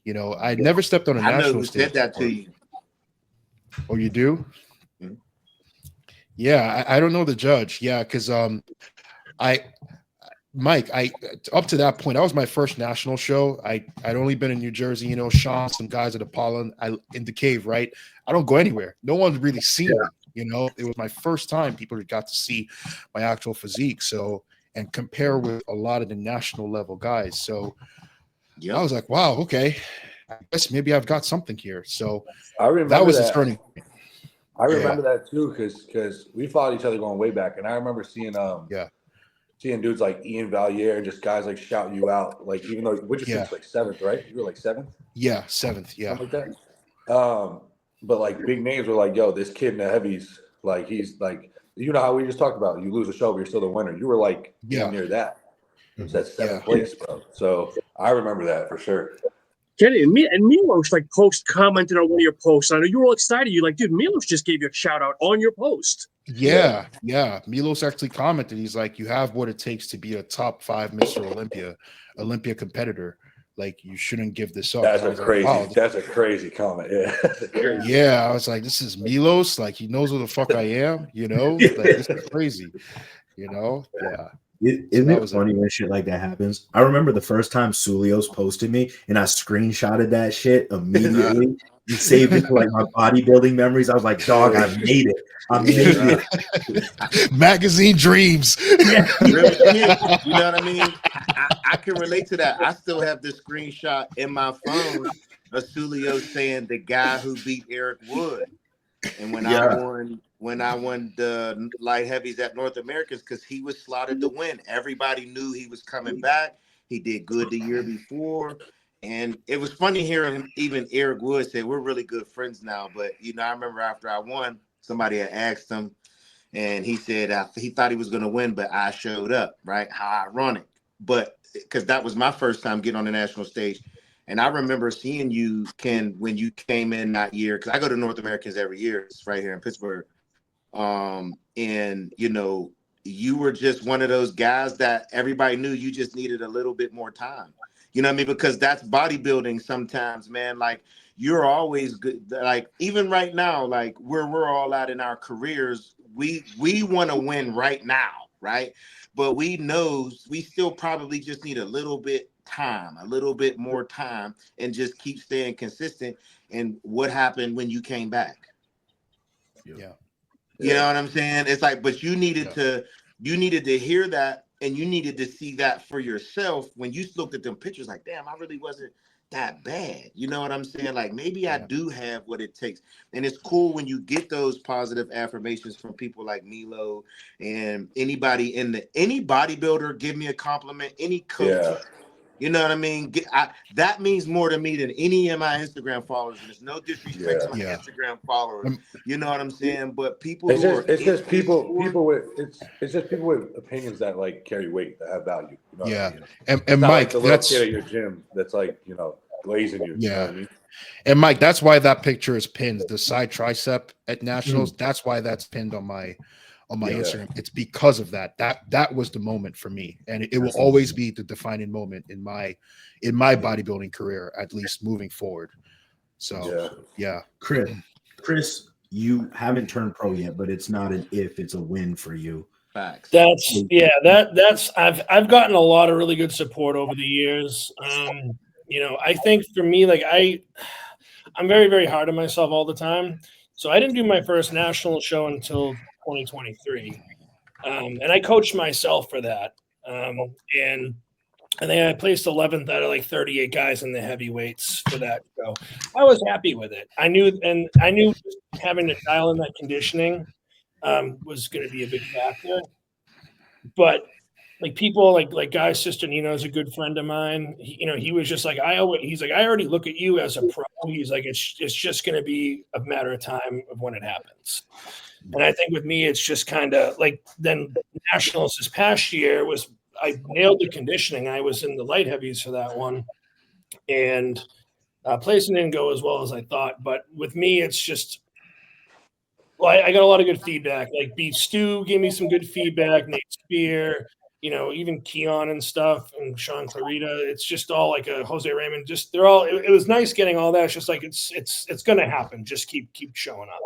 I'd never stepped on a national stage. I said that to you. Oh, you do? Mm-hmm. Yeah, I don't know the judge. Yeah, because Mike, up to that point, that was my first national show. I'd only been in New Jersey, Sean, some guys at Apollo, in the cave, right? I don't go anywhere. No one's really seen me, It was my first time people got to see my actual physique, and compare with a lot of the national level guys. So I was like, wow, okay, I guess maybe I've got something here. So I remember that was the turning point. I remember that too, because we followed each other going way back, and I remember seeing seeing dudes like Ian Valier and just guys like shouting you out, like even though what you finish like 7th, right? You were like 7th? Yeah, 7th, yeah. Something like that. But like big names were like, yo, this kid in the heavies, like he's like, how we just talked about, you lose a show, but you're still the winner. You were like near that. It was that 7th place, bro. So I remember that for sure. Kenny and Milos like commented on one of your posts. I know you were all excited. You're like, dude, Milos just gave you a shout out on your post. Yeah. Milos actually commented. He's like, you have what it takes to be a top 5 Mr. Olympia competitor. Like, you shouldn't give this up. That's a crazy comment. Yeah. Yeah. I was like, this is Milos. Like, he knows who the fuck I am, Like, this is crazy. Yeah. Isn't it funny when shit like that happens? I remember the first time Suleios posted me, and I screenshotted that shit immediately and saved it to like my bodybuilding memories. I was like, dog, I made it. I made it. Magazine dreams. Yeah. Real shit. You know what I mean? I can relate to that. I still have this screenshot in my phone of Suleios saying the guy who beat Eric Wood. And when I won the light heavies at North Americans, because he was slotted to win. Everybody knew he was coming back. He did good the year before. And it was funny hearing him, even Eric Wood say, we're really good friends now. But, I remember after I won, somebody had asked him, and he said he thought he was going to win, but I showed up, right? How ironic. But because that was my first time getting on the national stage. And I remember seeing you, Ken, when you came in that year, because I go to North Americans every year. It's right here in Pittsburgh. And you were just one of those guys that everybody knew you just needed a little bit more time. You know what I mean? Because that's bodybuilding sometimes, man. Like, you're always good. Like, even right now, like where we're all at in our careers, we want to win right now, right? But we know we still probably just need a little bit more time, and just keep staying consistent. And what happened when you came back? Yeah. You know what I'm saying? It's like, but you needed to hear that, and you needed to see that for yourself when you looked at them pictures. Like, damn, I really wasn't that bad. You know what I'm saying? Like, maybe I do have what it takes. And it's cool when you get those positive affirmations from people like Milo and any bodybuilder give me a compliment, any coach. Yeah. You know what I mean? That means more to me than any of my Instagram followers. And it's no disrespect to my Instagram followers. You know what I'm saying? But people it's just people with opinions that like carry weight, that have value. You know what I mean? And Mike, like the little kid at your gym that's like, glazing you. Yeah. You know what I mean? And Mike, that's why that picture is pinned. The side tricep at nationals. That's why that's pinned on on my Yeah. Instagram. It's because of that. That was the moment for me, and it will always be the defining moment in my bodybuilding career, at least moving forward. So yeah. Chris, you haven't turned pro yet, but it's not an if, it's a win for you. Facts. That's I've gotten a lot of really good support over the years. I think for me, like I'm very, very hard on myself all the time. So I didn't do my first national show until 2023. And I coached myself for that. And I think I placed 11th out of like 38 guys in the heavyweights for that show. I was happy with it. I knew having to dial in that conditioning was going to be a big factor. But like people like Guy Cisternino is a good friend of mine. He was just like, I already look at you as a pro. He's like, it's just going to be a matter of time of when it happens. And I think with me, it's just kind of like then nationals this past year I nailed the conditioning. I was in the light heavies for that one, and placing didn't go as well as I thought. But with me, it's just, well, I got a lot of good feedback. Like Beef Stew gave me some good feedback. Nate Spear, even Keon and stuff, and Sean Clarita. It's just all like a Jose Raymond. Just they're all. It was nice getting all that. It's just like it's going to happen. Just keep showing up.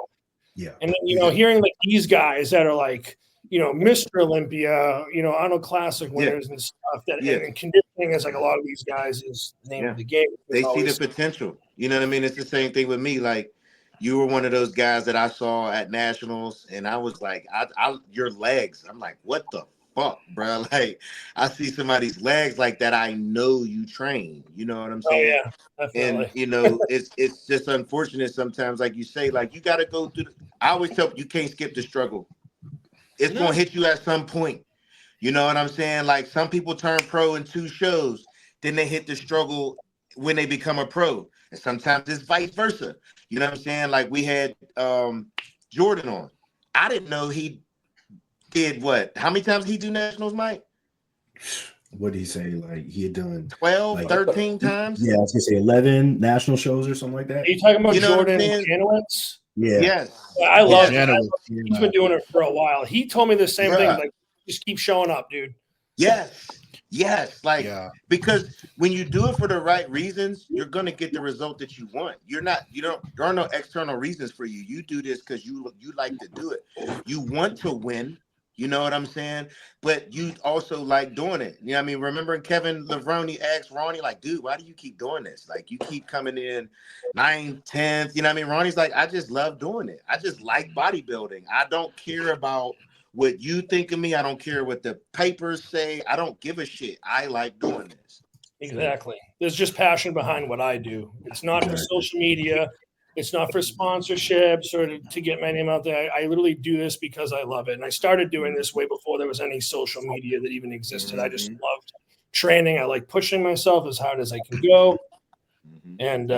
Yeah. And then hearing like these guys that are like Mr. Olympia, Arnold Classic winners and stuff. And conditioning is like a lot of these guys is the name of the game. They see the potential. You know what I mean? It's the same thing with me. Like you were one of those guys that I saw at nationals, and I was like, your legs. I'm like, what the fuck, bro? Like I see somebody's legs like that. I know you train. You know what I'm saying? Oh, yeah, definitely. And it's just unfortunate sometimes, like you say, like you got to go through. I always tell you can't skip the struggle. It's gonna hit you at some point. You know what I'm saying? Like some people turn pro in 2 shows, then they hit the struggle when they become a pro, and sometimes it's vice versa. You know what I'm saying? Like we had Jordan on. I didn't know he did what? How many times did he do nationals, Mike? What did he say? Like he had done 12, like, 13 times? Yeah, I was gonna say 11 national shows or something like that. Are you talking about You know what I'm Jordan saying? Janowitz? Yeah. Yes. Yeah, I love Yeah, him. He's been doing it for a while. He told me the same thing. Like, just keep showing up, dude. Yes. Like, because when you do it for the right reasons, you're gonna get the result that you want. There are no external reasons for you. You do this because you like to do it. You want to win. You know what I'm saying? But you also like doing it. You know what I mean? Remember Kevin Levrone asked Ronnie, like, dude, why do you keep doing this? Like, you keep coming in 9th, 10th. You know what I mean? Ronnie's like, I just love doing it. I just like bodybuilding. I don't care about what you think of me. I don't care what the papers say. I don't give a shit. I like doing this. Exactly. There's just passion behind what I do. It's not for social media. It's not for sponsorships or to get my name out there. I literally do this because I love it. And I started doing this way before there was any social media that even existed. I just loved training. I like pushing myself as hard as I can go. And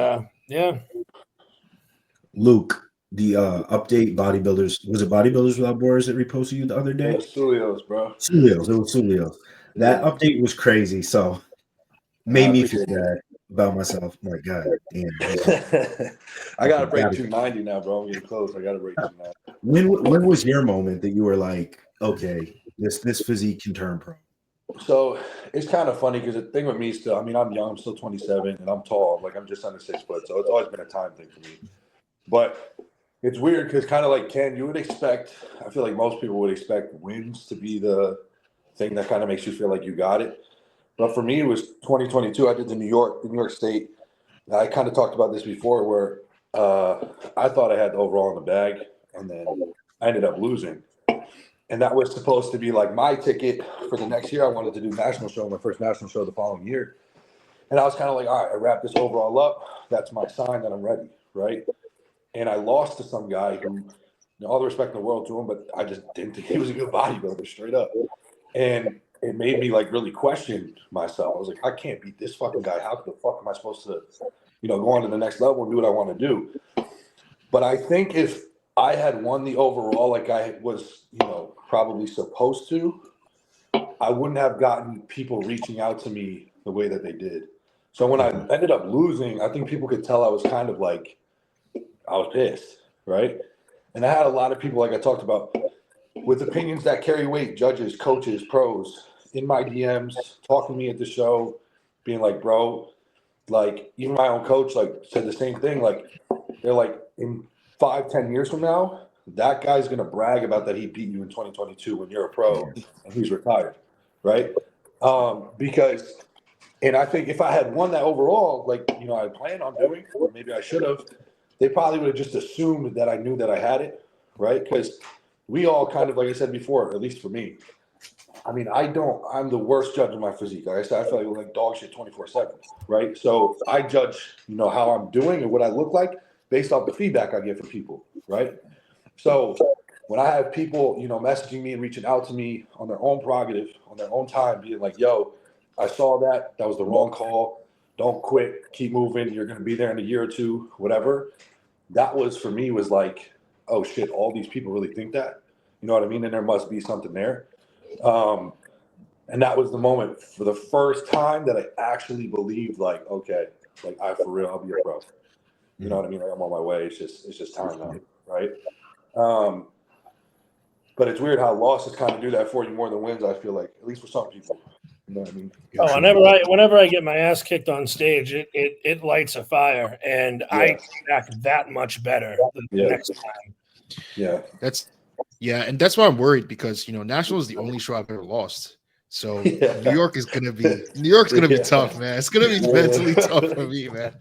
Luke, the update bodybuilders, was it Bodybuilders Without Borders that reposted you the other day? It was Sulios, bro. Sulios, it was Sulios. That update was crazy. So made me feel bad about myself. My God, damn. I gotta break 290 now, bro. I'm getting close. I gotta break 290. When was your moment that you were like, okay, this physique can turn pro? So it's kind of funny because the thing with me still, I mean, I'm young, I'm still 27, and I'm tall. Like I'm just under 6 foot, so it's always been a time thing for me. But it's weird because kind of like Ken, you would expect. I feel like most people would expect wins to be the thing that kind of makes you feel like you got it. But for me, it was 2022. I did the New York State. I kind of talked about this before where I thought I had the overall in the bag, and then I ended up losing. And that was supposed to be like my ticket for the next year. I wanted to do national show, my first national show the following year. And I was kind of like, all right, I wrap this overall up. That's my sign that I'm ready, right? And I lost to some guy who, all the respect in the world to him, but I just didn't think he was a good bodybuilder, straight up. And it made me like really question myself. I was like, I can't beat this fucking guy. How the fuck am I supposed to, go on to the next level and do what I want to do? But I think if I had won the overall like I was, probably supposed to, I wouldn't have gotten people reaching out to me the way that they did. So when I ended up losing, I think people could tell I was kind of like, I was pissed, right? And I had a lot of people, like I talked about, with opinions that carry weight, judges, coaches, pros, in my DMs, talking to me at the show, being like, bro, like even my own coach like said the same thing. Like they're like in 5-10 years from now, that guy's gonna brag about that he beat you in 2022 when you're a pro and he's retired, right? Because and I think if I had won that overall, like I planned on doing, or maybe I should have, they probably would have just assumed that I knew that I had it, right? Because we all kind of, like I said before, at least for me, I mean, I'm the worst judge of my physique. Like I said, I feel like we're like dog shit 24/7, right? So I judge, how I'm doing and what I look like based off the feedback I get from people, right? So when I have people, messaging me and reaching out to me on their own prerogative, on their own time, being like, yo, I saw that was the wrong call. Don't quit, keep moving. You're going to be there in a year or two, whatever. That was for me was like, oh shit, all these people really think that, you know what I mean? And there must be something there. And that was the moment for the first time that I actually believed, like, okay, like I for real, I'll be a pro. You know what I mean? Like I'm on my way. It's just time now, right? But it's weird how losses kind of do that for you more than wins. I feel like, at least for some people. You know what I mean? Oh, whenever I get my ass kicked on stage, it lights a fire, and I come back that much better the next time. Yeah. And that's why I'm worried because National is the only show I've ever lost. So New York's gonna be tough, man. It's gonna be mentally tough for me, man.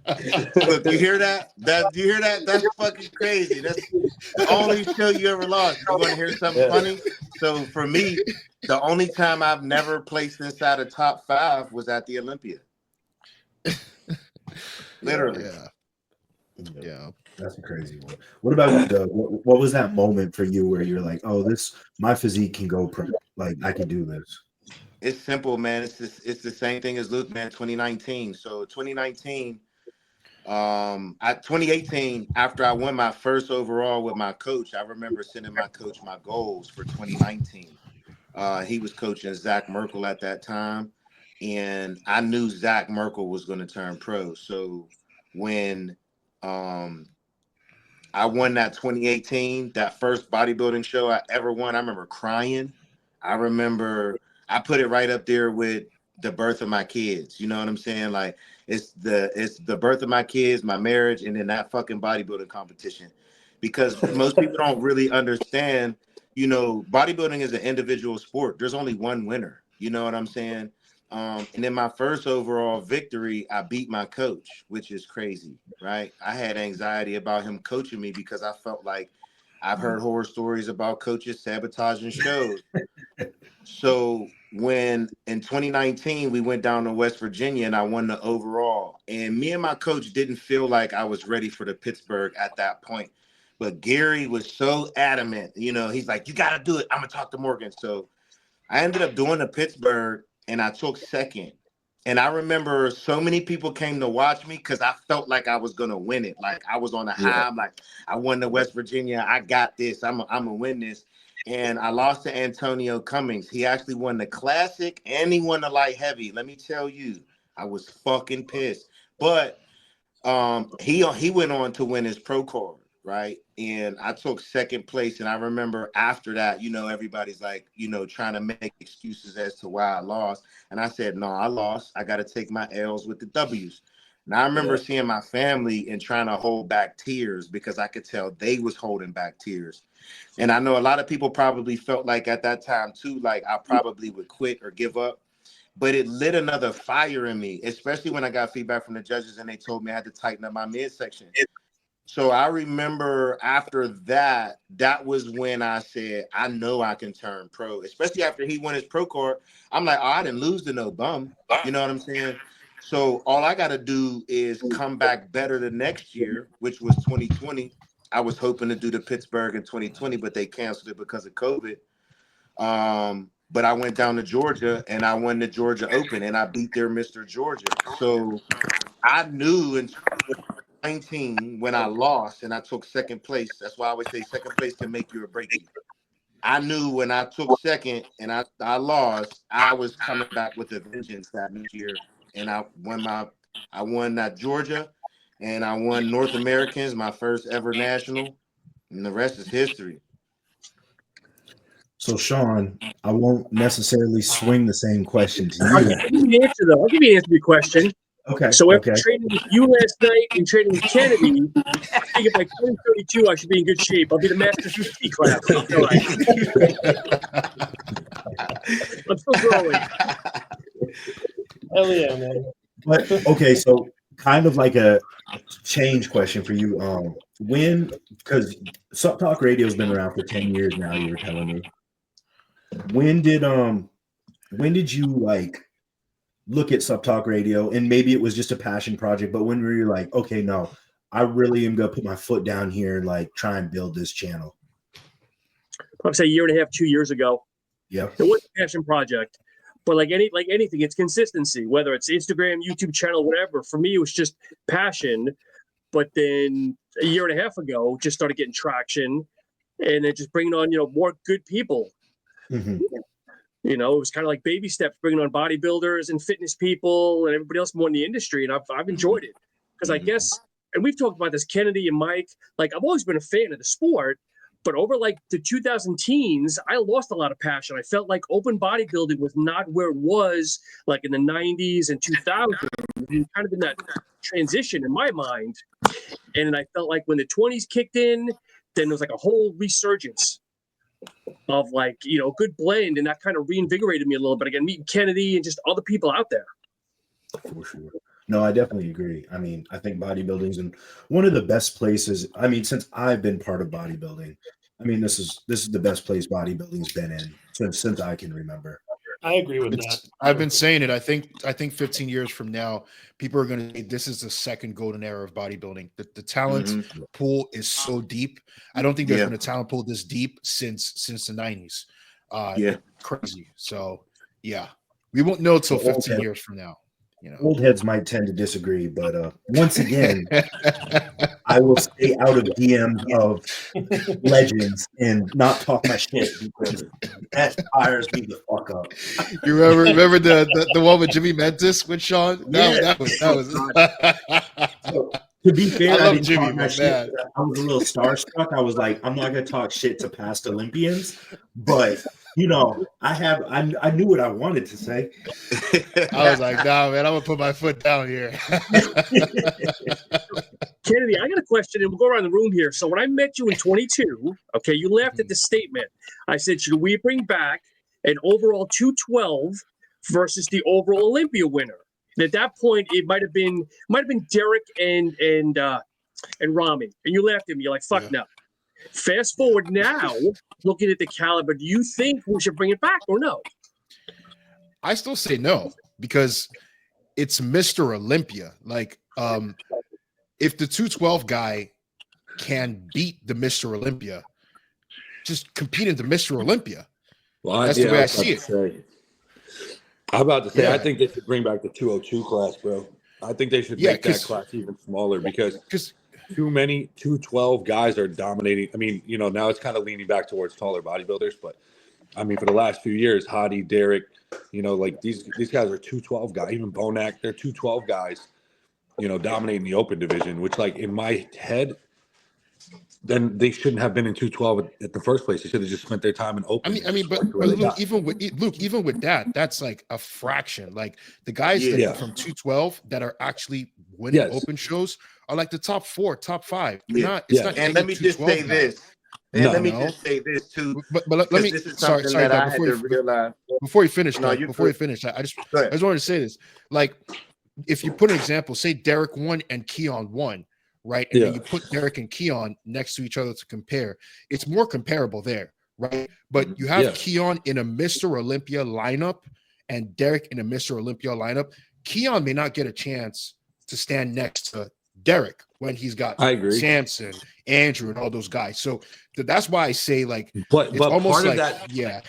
Look, you hear that? You hear that? That's fucking crazy. That's the only show you ever lost. You want to hear something funny? So for me, the only time I've never placed inside a top 5 was at the Olympia. Literally. Yeah. That's a crazy one. What about what was that moment for you where you're like, oh, my physique can go pro, like I can do this? It's simple, man. It's the same thing as Luke, man. 2019. So 2019, 2018, after I won my first overall with my coach, I remember sending my coach my goals for 2019. He was coaching Zach Merkel at that time, and I knew Zach Merkel was going to turn pro. So when I won that 2018, that first bodybuilding show I ever won, I remember crying. I remember I put it right up there with the birth of my kids. You know what I'm saying? Like it's the birth of my kids, my marriage, and then that fucking bodybuilding competition. Because most people don't really understand, bodybuilding is an individual sport. There's only one winner. You know what I'm saying? And in my first overall victory, I beat my coach, which is crazy, right? I had anxiety about him coaching me because I felt like I've heard horror stories about coaches sabotaging shows. So when in 2019, we went down to West Virginia and I won the overall, and me and my coach didn't feel like I was ready for the Pittsburgh at that point. But Gary was so adamant, he's like, you got to do it. I'm going to talk to Morgan. So I ended up doing the Pittsburgh and I took second. And I remember so many people came to watch me because I felt like I was going to win it. Like I was on a high. I'm like, I won the West Virginia. I got this. I'm going to win this. And I lost to Antonio Cummings. He actually won the classic and he won the light heavy. Let me tell you, I was fucking pissed. But he went on to win his pro card, right? And I took second place. And I remember after that, everybody's like, trying to make excuses as to why I lost. And I said, no, I lost. I got to take my L's with the W's. And I remember seeing my family and trying to hold back tears because I could tell they was holding back tears. And I know a lot of people probably felt like at that time too, like I probably would quit or give up. But it lit another fire in me, especially when I got feedback from the judges and they told me I had to tighten up my midsection. So I remember after that, that was when I said, I know I can turn pro, especially after he won his pro card. I'm like, oh, I didn't lose to no bum. You know what I'm saying? So all I got to do is come back better the next year, which was 2020. I was hoping to do the Pittsburgh in 2020, but they canceled it because of COVID. But I went down to Georgia and I won the Georgia Open and I beat their Mr. Georgia. So I knew in 2019 when I lost and I took second place. That's why I always say second place can make you or break you. I knew when I took second and I lost, I was coming back with a vengeance that next year. And I won that Georgia and I won North Americans, my first ever national. And the rest is history. So Sean, I won't necessarily swing the same question to I'll you. give you an answer, though. I'll give you an answer to your question. Okay. So after Okay. training with you last night and training with Kennedy, I think by 2032 I should be in good shape. I'll be the Master PT class. I'm still growing. Hell yeah, man. But okay, so kind of like a change question for you. Because Sup Talk Radio has been around for 10 years now, you were telling me. When did you like look at Sup Talk Radio, and maybe it was just a passion project, but when were you like, okay, no, I really am gonna put my foot down here and like try and build this channel? I'd say a year and a half, 2 years ago. Yeah. It was a passion project. But like anything, it's consistency, whether it's Instagram, YouTube channel, whatever. For me, it was just passion. But then a year and a half ago, just started getting traction and then just bringing on, more good people. Mm-hmm. It was kind of like baby steps, bringing on bodybuilders and fitness people and everybody else more in the industry. And I've enjoyed it because I guess, and we've talked about this, Kennedy and Mike, like I've always been a fan of the sport, but over like the 2000 teens, I lost a lot of passion. I felt like open bodybuilding was not where it was like in the 90s and 2000s, kind of in that transition in my mind. And I felt like when the 20s kicked in, then there was like a whole resurgence of like, good blend. And that kind of reinvigorated me a little bit. Again, meeting Kennedy and just other people out there. For sure. No, I definitely agree. I mean, I think bodybuilding's in one of the best places. I mean, since I've been part of bodybuilding, I mean, this is the best place bodybuilding's been in since I can remember. I agree with that. I've been saying it. I think 15 years from now, people are going to say this is the second golden era of bodybuilding. The talent pool is so deep. I don't think there's been a talent pool this deep since the 90s. Crazy. So yeah, we won't know till 15 years from now. Old heads might tend to disagree, but once again, I will stay out of DMs of legends and not talk my shit because that fires me the fuck up. You remember the one with Jimmy Mentis with Sean? That was. So, to be fair, I I love didn't Jimmy, talk my shit. I was a little starstruck. I was like, I'm not gonna talk shit to past Olympians, but I knew what I wanted to say. I was like, nah, man, I'm gonna put my foot down here. Kennedy, I got a question, and we'll go around the room here. So when I met you in 22, okay, you laughed at the statement. I said, should we bring back an overall 212 versus the overall Olympia winner? And at that point, it might have been Derek and Rami, and you laughed at me. You're like, fuck no. Fast forward now, looking at the caliber, do you think we should bring it back or no? I still say no because it's Mr. Olympia. Like, if the 212 guy can beat the Mr. Olympia, just compete in the Mr. Olympia. Well, that's the way I see it. I'm about to say, I think they should bring back the 202 class, bro. I think they should make that class even smaller because too many 212 guys are dominating. I mean, now it's kind of leaning back towards taller bodybuilders, but I mean, for the last few years, Hadi, Derek, like these guys are 212 guys. Even Bonac, they're 212 guys, dominating the open division, which like in my head, then they shouldn't have been in 212 at the first place. They should have just spent their time in open. I mean, but Luke, even with that, that's like a fraction. Like the guys from 212 that are actually winning open shows are like the top 4, top 5. Not and let me just say this. And let me just say this too. But let me. This is sorry, that I had before to realize. Before you finish, No, before you finish, I just wanted to say this. Like, if you put an example, say Derek won and Keon won, right? And then you put Derek and Keon next to each other to compare. It's more comparable there, right? But you have Keon in a Mr. Olympia lineup and Derek in a Mr. Olympia lineup. Keon may not get a chance to stand next to Derek when he's got Samson, Andrew, and all those guys. So that's why I say, like, but it's almost part like, of that,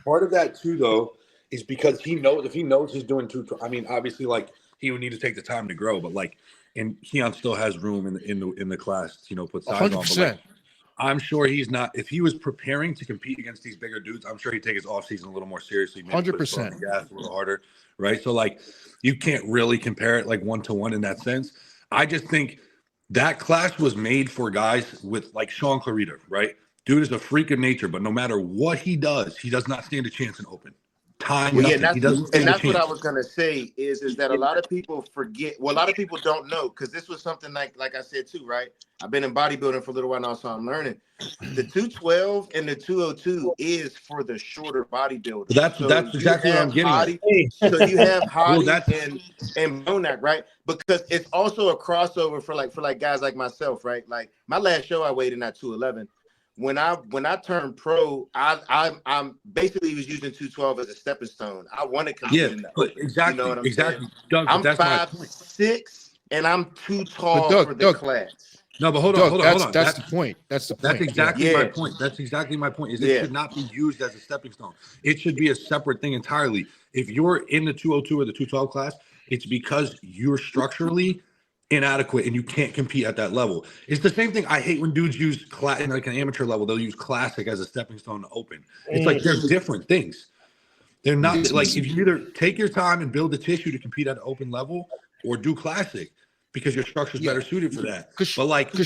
part of that too, though, is because he knows if he knows he's doing I mean, obviously, like he would need to take the time to grow, but like, and Keon still has room in the class, put size 100%. On. But like, I'm sure he's not. If he was preparing to compete against these bigger dudes, I'm sure he'd take his offseason a little more seriously. 100%. Gas a little harder, right? So like, you can't really compare it like 1-to-1 in that sense. I just think that class was made for guys with like Sean Clarita, right? Dude is a freak of nature, but no matter what he does not stand a chance in open. Time, Well, yeah, nothing. He doesn't stand a that's what I chance. was gonna say is that a lot of people forget. Well, a lot of people don't know because this was something like I said too, right? I've been in bodybuilding for a little while now, so I'm learning. The 212 and the 202 is for the shorter bodybuilders. That's exactly what I'm getting at. So you have Well, Hottie and Monak, right? Because it's also a crossover for like guys like myself, right? Like my last show, I weighed in at 211. When I turned pro, I'm basically was using 212 as a stepping stone. I want to compete in that. But exactly, You know what I'm exactly. saying? Doug, I'm that's my point. 5'6" and I'm too tall Doug, for the class. No, but hold on. That's the point. That's the point. That's exactly Yeah. my point. That's exactly my point. Is it should not be used as a stepping stone. It should be a separate thing entirely. If you're in the 202 or the 212 class, it's because you're structurally inadequate and you can't compete at that level. It's the same thing. I hate when dudes use in like an amateur level, they'll use classic as a stepping stone to open. It's like they're different things. They're not like if you either take your time and build the tissue to compete at an open level or do classic because your structure's better suited for that. Because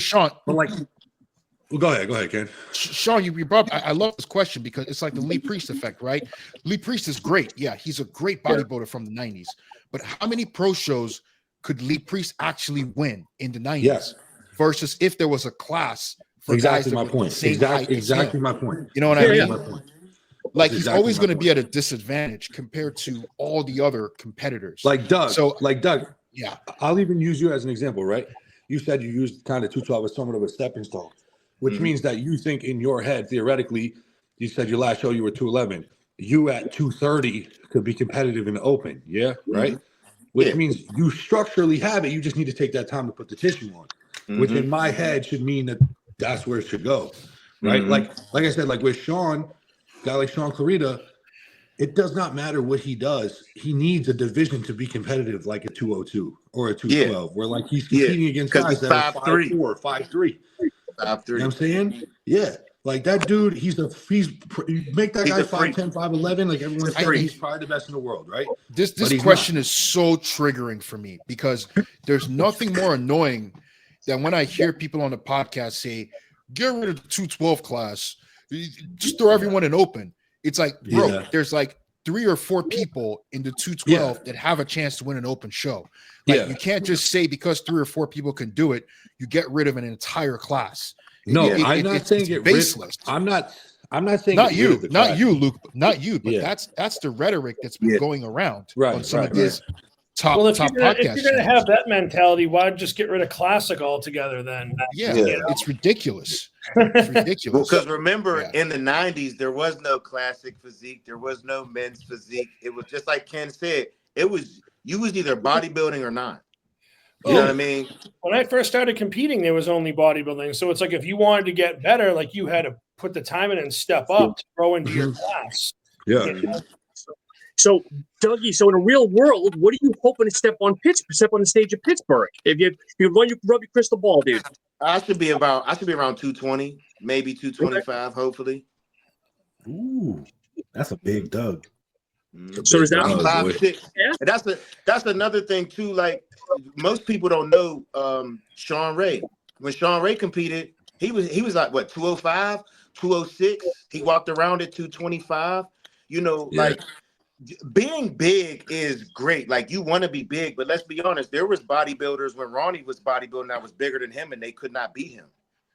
Sean, well, go ahead, Ken. Sean, you brought. I love this question because it's like the Lee Priest effect, right? Lee Priest is great. Yeah, he's a great bodybuilder from the 90s. But how many pro shows could Lee Priest actually win in the 90s? Yes. Versus if there was a class for exactly guys my that were point. the same height as Exactly him. my point. You know what I mean? My point. Like he's always going to be at a disadvantage compared to all the other competitors. Like Doug. Yeah. I'll even use you as an example, right? You said you used kind of 212 as somewhat of a stepping stone, which means that you think in your head, theoretically, you said your last show you were 211. You at 230 could be competitive in the open. Yeah. Right. Which means you structurally have it. You just need to take that time to put the tissue on, which in my head should mean that that's where it should go. Right. Like I said, like with Sean, guy like Sean Clarita, it does not matter what he does. He needs a division to be competitive, like a 202 or a 212, where like he's competing against guys that are 5'4", 5'3". You know what I'm saying? Yeah. Like that dude, he's make that guy 5'10", 5'11". Like everyone says, he's probably the best in the world, right? This question is so triggering for me because there's nothing more annoying than when I hear people on the podcast say, get rid of the 212 class, just throw everyone in open. It's like, bro, there's like 3 or 4 people in the 212 that have a chance to win an open show. Like you can't just say because 3 or 4 people can do it, you get rid of an entire class. No, I'm not saying get baseless. I'm not saying not you, Luke, not you, but that's the rhetoric that's been going around on some of these top podcasts. If you're gonna have that mentality, why just get rid of classic altogether then? It's ridiculous. It's ridiculous. Because remember, in the 90s, there was no classic physique, there was no men's physique. It was just like Ken said, you was either bodybuilding or not. You know what I mean? When I first started competing, there was only bodybuilding. So it's like if you wanted to get better, like you had to put the time in and step up to grow into your class. Yeah. You know? So Dougie, so in a real world, what are you hoping to step on the stage of Pittsburgh? If you rub your crystal ball, dude. I should be around 220, maybe 225, hopefully. Ooh, that's a big Doug. So is that 5'6"? And that's another thing too. Like most people don't know, Sean Ray. When Sean Ray competed, he was like what 205, 206. He walked around at 225. You know, like being big is great. Like you want to be big, but let's be honest. There was bodybuilders when Ronnie was bodybuilding that was bigger than him, and they could not beat him.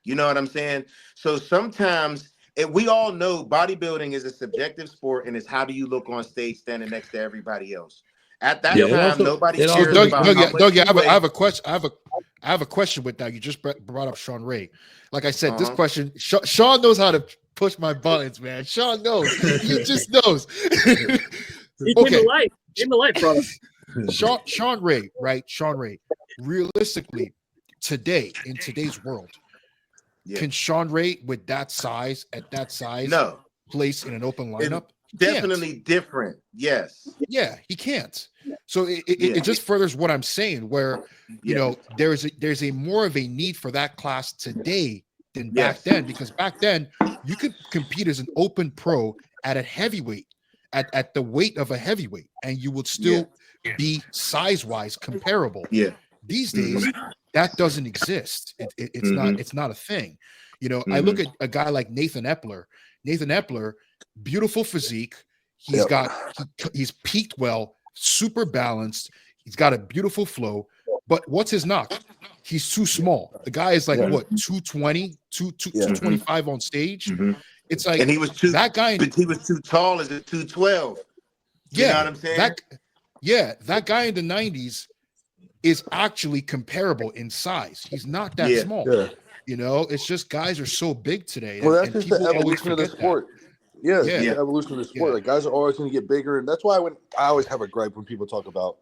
You know what I'm saying? So sometimes. And we all know bodybuilding is a subjective sport, and it's how do you look on stage standing next to everybody else. At that time, nobody cares about Doug, I have a question. I have a question with that. You just brought up Sean Ray. Like I said, this question, Sean knows how to push my buttons, man. Sean knows. He just knows. He came to life. Came to life, brother. Sean Ray, right? Sean Ray. Realistically, today in today's world. Can Sean Ray with that size place in an open lineup? Definitely different. Yes. Yeah, he can't. So it just furthers what I'm saying, where you know there's a more of a need for that class today than back then, because back then you could compete as an open pro at a heavyweight, at the weight of a heavyweight, and you would still be size-wise comparable. Yeah. These days, that doesn't exist. It's not a thing. You know, I look at a guy like Nathan Epler. Nathan Epler, beautiful physique. He's he's peaked well, super balanced. He's got a beautiful flow. But what's his knock? He's too small. The guy is like what, 220, 225 on stage. It's like, and he was too that guy. He was too tall as a 212. You know what I'm saying? That guy in the 90s is actually comparable in size. He's not that small. Yeah. You know, it's just guys are so big today. Well, that's just the evolution of the sport. Yeah, it's the evolution of the sport. Like, guys are always going to get bigger, and that's why I always have a gripe when people talk about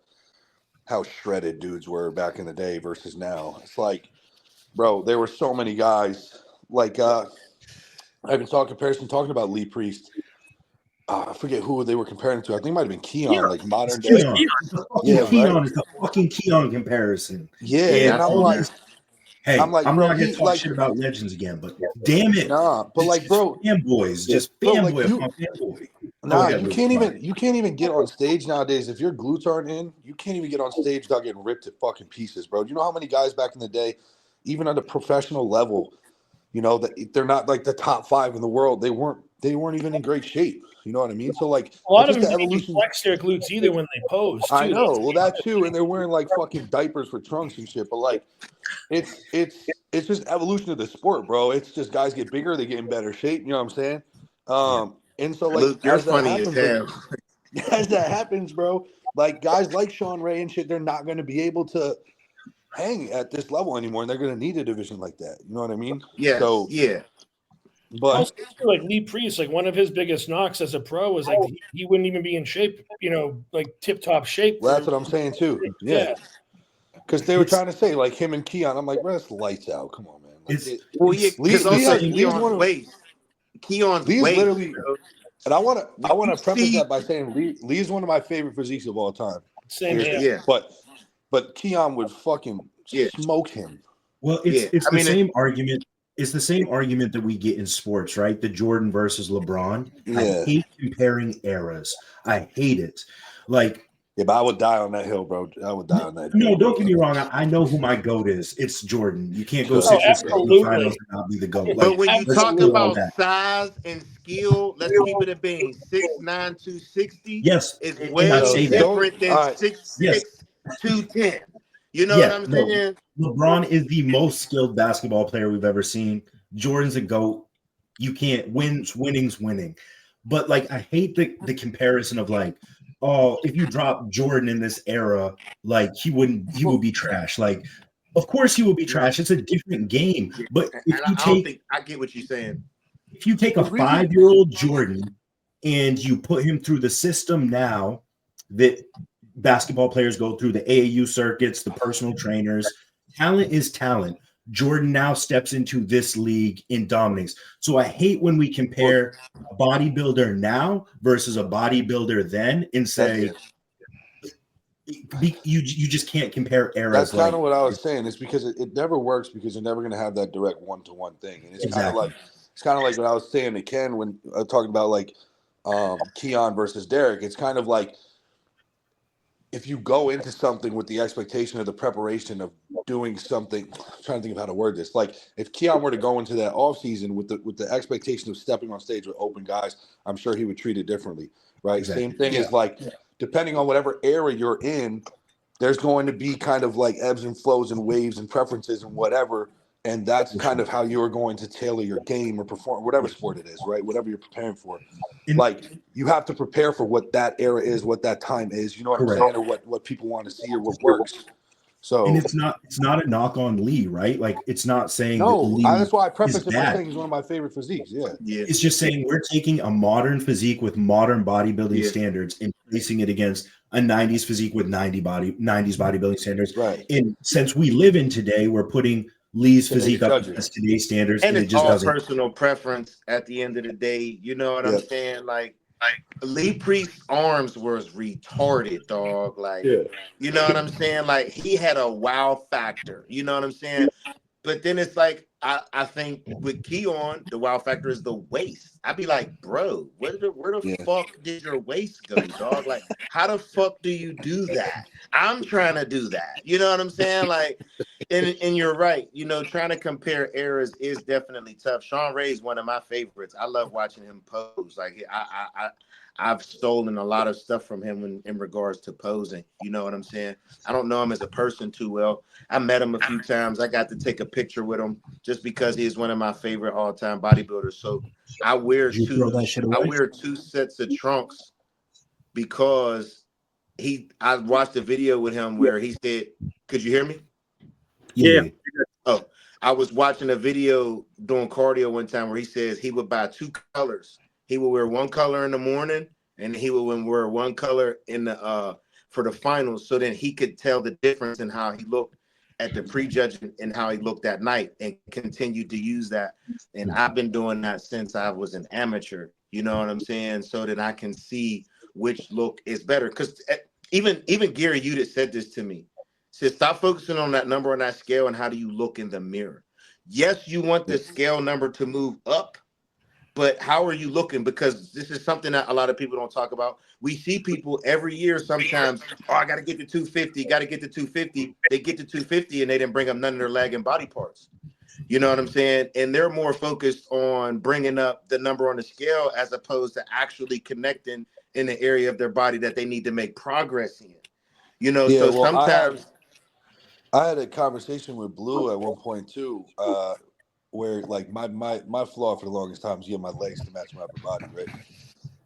how shredded dudes were back in the day versus now. It's like, bro, there were so many guys. Like, I've been talking about Lee Priest. I forget who they were comparing to. I think it might have been Keon, like modern day. Keon is the fucking Keon comparison. Yeah, and I'm like, hey, I'm not bro, gonna talk shit about legends again, but damn it, nah. But like, bro, fanboys, just fanboy, fanboy. Nah, you can't even get on stage nowadays. If your glutes aren't in, you can't even get on stage without getting ripped to fucking pieces, bro. Do you know how many guys back in the day, even at a professional level, you know, that they're not like the top 5 in the world. They weren't even in great shape. You know what I mean? So like, a lot of them didn't flex their glutes either when they pose. Too. I know. Well, that too, and they're wearing like fucking diapers for trunks and shit. But like, it's just evolution of the sport, bro. It's just guys get bigger, they get in better shape. You know what I'm saying? And so like, Luke, you're funny as hell. As that happens, bro, like guys like Sean Ray and shit, they're not going to be able to hang at this level anymore, and they're going to need a division like that. You know what I mean? Yeah. So yeah. But also, like Lee Priest, like one of his biggest knocks as a pro was like he wouldn't even be in shape, you know, like tip top shape. Well, that's what I'm saying too. Yeah. Because they were trying to say like him and Keon. I'm like, bro, that's lights out. Come on, man. Like, Keon's Lee's weight, literally, and I want to preface that by saying Lee's one of my favorite physiques of all time. Same here. Yeah. But Keon would fucking smoke him. Well, it's the same argument. It's the same argument that we get in sports, right? The Jordan versus LeBron. Yeah. I hate comparing eras. I hate it. Like, yeah, but I would die on that hill, bro. I would die on that. No, don't get me wrong. I know who my GOAT is. It's Jordan. You can't go sit yourself in the finals and not be the GOAT. But when you talk about size and skill, let's keep it a bean. 6'9", 260 yes, is way different than 6'6", 210. You know what I'm saying? LeBron is the most skilled basketball player we've ever seen. Jordan's a GOAT. You can't winning's winning. But like, I hate the comparison of like, oh, if you drop Jordan in this era, like he would be trash. Like, of course he will be trash. It's a different game. But if I get what you're saying. If you take a 5-year-old Jordan and you put him through the system now that basketball players go through, the AAU circuits, the personal trainers, talent is talent. Jordan now steps into this league in dominance. So I hate when we compare a bodybuilder now versus a bodybuilder then and say you just can't compare eras. That's kind of what I was saying. It's because it never works because you're never going to have that direct one-to-one thing. And it's kind of like what I was saying to Ken when I was talking about like Keon versus Derek. It's kind of like if you go into something with the expectation of the preparation of doing something, I'm trying to think of how to word this. Like if Keon were to go into that offseason with the expectation of stepping on stage with open guys, I'm sure he would treat it differently, right? Exactly. Same thing is like, depending on whatever era you're in, there's going to be kind of like ebbs and flows and waves and preferences and whatever. And that's kind of how you're going to tailor your game or perform, whatever sport it is, right? Whatever you're preparing for. Like, you have to prepare for what that era is, what that time is, you know what I'm saying? Or what people want to see or what works. So, and it's not a knock on Lee, right? Like, it's not saying that Lee that's why I preface it by saying he's one of my favorite physiques. Yeah. It's just saying we're taking a modern physique with modern bodybuilding standards and placing it against a 90s physique with 90s bodybuilding standards. Right. And since we live in today, we're putting Lee's physique up against today's standards, and it it's just all doesn't. Personal preference at the end of the day. You know what I'm saying? Like Lee Priest's arms was retarded, dog. Like, you know what I'm saying? Like he had a wow factor. You know what I'm saying? But then it's like I think with Keon, the wow factor is the waist. I'd be like, bro, where the fuck did your waist go, dog? Like, how the fuck do you do that? I'm trying to do that. You know what I'm saying? Like, and you're right. You know, trying to compare eras is definitely tough. Sean Ray's one of my favorites. I love watching him pose. Like, I've stolen a lot of stuff from him in regards to posing. You know what I'm saying? I don't know him as a person too well. I met him a few times. I got to take a picture with him just because he's one of my favorite all-time bodybuilders. So I wear Did you throw that shit away? I wear two sets of trunks because I watched a video with him where he said, could you hear me? Yeah. Oh, I was watching a video doing cardio one time where he says he would buy two colors. He would wear one color in the morning and he would wear one color in the for the finals, so then he could tell the difference in how he looked at the prejudging and how he looked at night, and continued to use that. And I've been doing that since I was an amateur, you know what I'm saying? So that I can see which look is better. Because even Gary Udit said this to me. Said, stop focusing on that number on that scale and how do you look in the mirror. Yes, you want the scale number to move up, but how are you looking? Because this is something that a lot of people don't talk about. We see people every year sometimes, oh, I got to get to 250, got to get to 250. They get to 250 and they didn't bring up none of their leg and body parts. You know what I'm saying? And they're more focused on bringing up the number on the scale as opposed to actually connecting in the area of their body that they need to make progress in. You know, Yeah, so well, sometimes I had a conversation with Blue at one point too, where like my flaw for the longest time is my legs to match my upper body, right?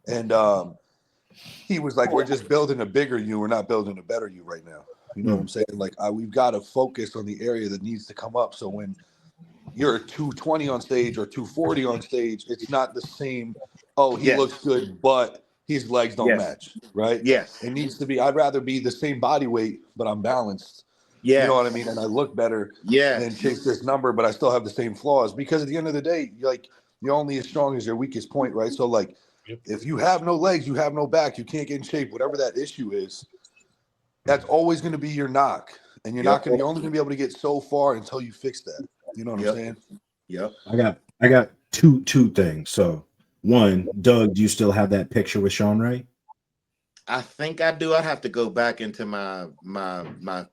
And he was like, "We're just building a bigger you. We're not building a better you right now." You know what I'm saying? Like, we've got to focus on the area that needs to come up. So when you're 220 on stage or 240 on stage, it's not the same. Oh, he yes, looks good, but his legs don't yes, match, right? yes, It needs to be. I'd rather be the same body weight, but I'm balanced. You know what I yes, mean? And I look better than yes, chase this number, but I still have the same flaws because at the end of the day, like, you're only as strong as your weakest point, right? So like, if you have no legs, you have no back, you can't get in shape, whatever that issue is, that's always going to be your knock. And you're yep, you're only going to be able to get so far until you fix that. You know what I'm yep, saying? yep. I got two things. So one, Doug, do you still have that picture with Sean Ray? I think I do. I'd have to go back into my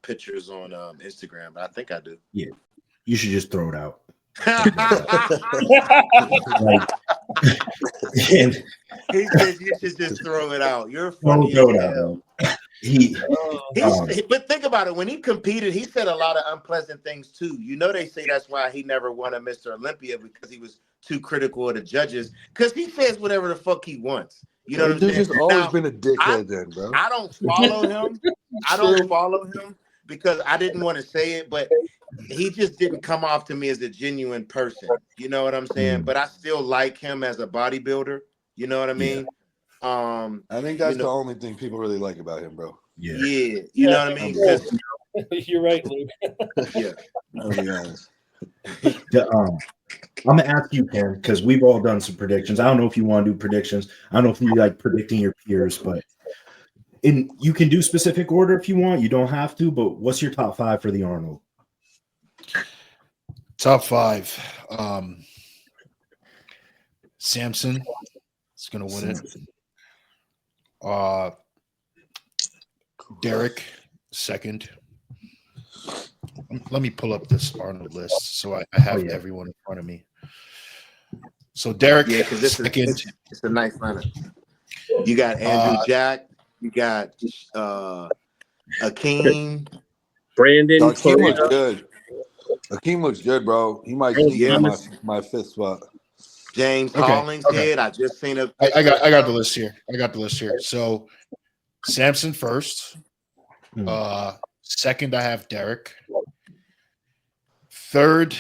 pictures on Instagram, but I think I do. Yeah. You should just throw it out. And He says you should just throw it out. You're don't funny as throw it hell. out. He But think about it. When he competed, he said a lot of unpleasant things too. You know, they say that's why he never won a Mr. Olympia, because he was too critical of the judges. Because he says whatever the fuck he wants. You know what I'm Dude's saying? just always Now, been a dickhead, then, bro. I don't follow him. I don't follow him because I didn't want to say it, but he just didn't come off to me as a genuine person. You know what I'm saying? But I still like him as a bodybuilder. You know what I mean? I think that's the only thing people really like about him, bro. Yeah, you know what I mean? Because You're right, Luke. yeah, I'll be honest. I'm gonna ask you, Ken, because we've all done some predictions. I don't know if you want to do predictions. I don't know if you like predicting your peers, but you can do specific order if you want. You don't have to. But what's your top 5 for the Arnold? Top 5. Samson is going to win it. Derek, second. Let me pull up this Arnold list so I have everyone in front of me. So Derek, because this second. It's a nice lineup. You got Andrew Jack. You got Akeem. Brandon. Akeem looks good. Akeem looks good, bro. He might sneak in my 5th spot. James Hollingshead. I just seen a. I got the list here. So Samson first. Second, I have Derek. Third,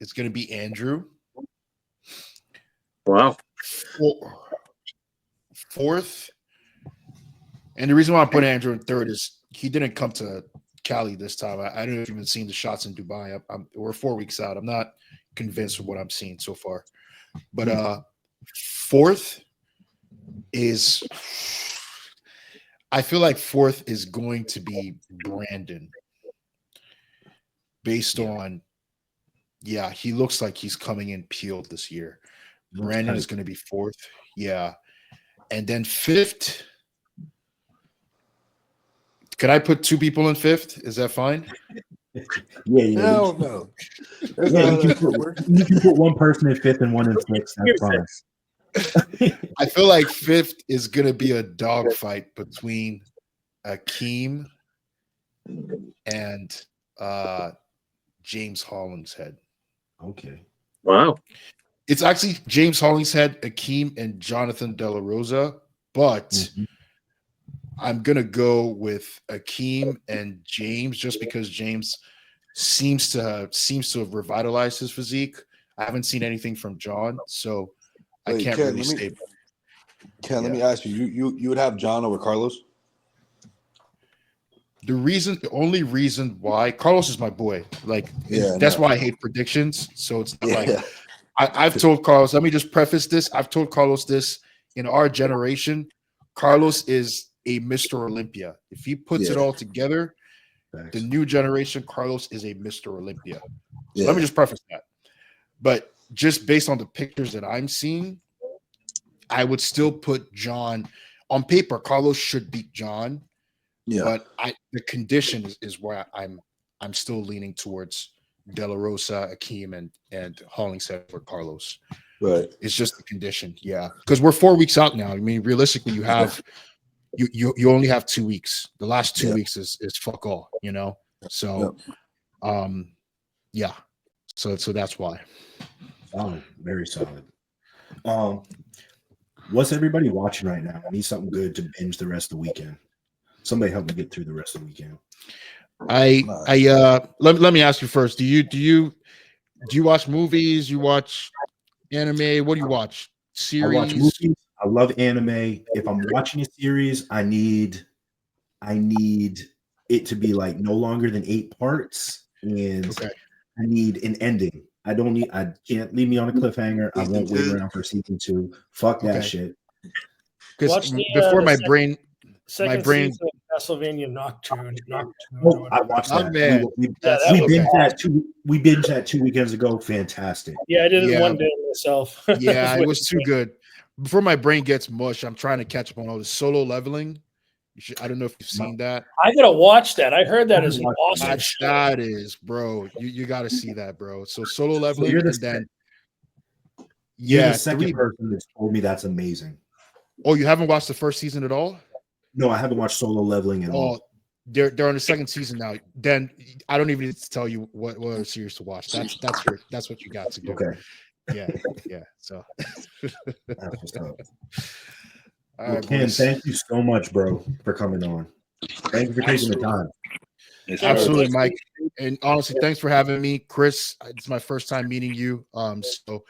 it's going to be Andrew. Wow. Fourth, and the reason why I put Andrew in third is he didn't come to Cali this time. I don't know if you've even seen the shots in Dubai. We're 4 weeks out. I'm not convinced of what I'm seeing so far. But fourth is, I feel like fourth is going to be Brandon, based on Yeah, he looks like he's coming in peeled this year. Brandon is going to be fourth. Yeah. And then fifth. Could I put two people in fifth? Is that fine? Yeah. Hell no. That's Yeah, not you how can, that shit put, works. you can put one person in fifth and one in sixth. Give That's me fine. six. I feel like fifth is going to be a dogfight between Akeem and James Hollingshead. Okay. Wow. It's actually James Hollingshead, Akeem, and Jonathan De La Rosa, but Mhm. I'm gonna go with Akeem and James just because James seems to have revitalized his physique. I haven't seen anything from John, so I Wait, can't Ken, really say. Let me ask you. You would have John over Carlos? The only reason why Carlos is my boy. Like Yeah, that's no. why I hate predictions. So it's not like Yeah. I've told Carlos. Let me just preface this. I've told Carlos this. In our generation, Carlos is a Mr. Olympia. If he puts it Yeah. all together, Thanks. the new generation, Carlos is a Mr. Olympia. So Yeah. let me just preface that. But just based on the pictures that I'm seeing, I would still put John on paper. Carlos should beat John, Yeah. but the condition is where I'm still leaning towards De La Rosa, Akeem, and Hollingshead for Carlos. Right. It's just the condition, yeah. Because we're 4 weeks out now. I mean, realistically, you have you only have 2 weeks. The last 2 Yeah. weeks is fuck all, you know. So, yeah. So that's why. Solid. Very solid. What's everybody watching right now? I need something good to binge the rest of the weekend. Somebody help me get through the rest of the weekend. Let me ask you first. Do you watch movies? You watch anime? What do you watch? I watch Series? movies. I love anime. If I'm watching a series, I need it to be like no longer than 8 parts, and Okay. I need an ending. I can't leave me on a cliffhanger. I Season won't wait 2? around for season 2. Fuck that Okay. shit. Because Watch before the my brain, second brain- season of Castlevania Nocturne. Oh, I watched oh that. man, Yeah, that We was binged okay. awesome. we binged that 2 weekends ago. Fantastic. Yeah, I did it Yeah. one day myself. Yeah, it was too good. Before my brain gets mush, I'm trying to catch up on all the solo leveling. I don't know if you've seen that. I gotta watch that. I heard that is an Watch awesome that. show. That is, bro. You got to see that, bro. So solo So leveling, you're the, and then you're yeah, the second 3. person that's told me that's amazing. Oh, you haven't watched the first season at all? No, I haven't watched Solo Leveling at all. Oh, they're on the second season now. Then I don't even need to tell you what other series to watch. That's what you got to do. Okay. Yeah. So That's what's up. all Well, right, Ken, boys. thank you so much, bro, for coming on. Thank you for taking the time. Absolutely, Mike. And honestly, thanks for having me, Chris. It's my first time meeting you. So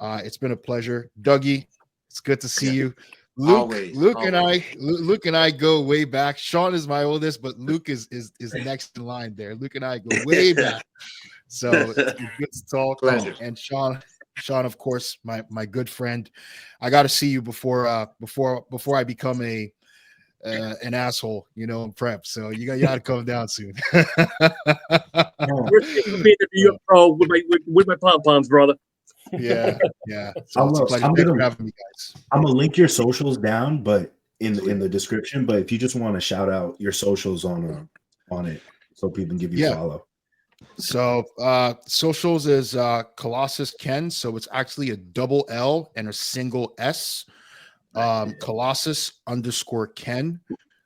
it's been a pleasure. Dougie, it's good to see you. Luke, Luke and I go way back. Sean is my oldest, but Luke is next in line there. Luke and I go way back. So it's good to talk. Pleasure. And Sean, of course, my good friend. I got to see you before I become an asshole, in prep. So you got to come down soon. We're being the New York Pro with my pom poms, brother. Yeah. So it's a pleasure. Thanks for having me, guys. I'm gonna link your socials down, but in the description. But if you just want to shout out your socials on it, so people can give you a follow. So socials is Collosus Ken. So it's actually a double L and a single S. Collosus _Ken.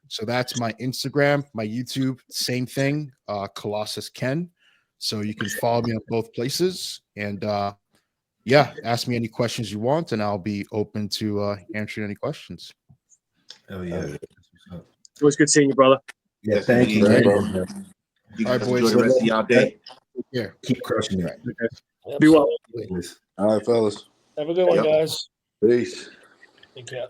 So that's my Instagram, my YouTube, same thing. Collosus Ken. So you can follow me on both places. And ask me any questions you want, and I'll be open to answering any questions. Oh yeah. It was good seeing you, brother. Yeah, thank you, man. bro. You All right, guys boys. enjoy the rest of y'all day. Yeah. Keep crushing it. Be well. Boys. All right, fellas. Have a good one, Yep. guys. Peace. Take care.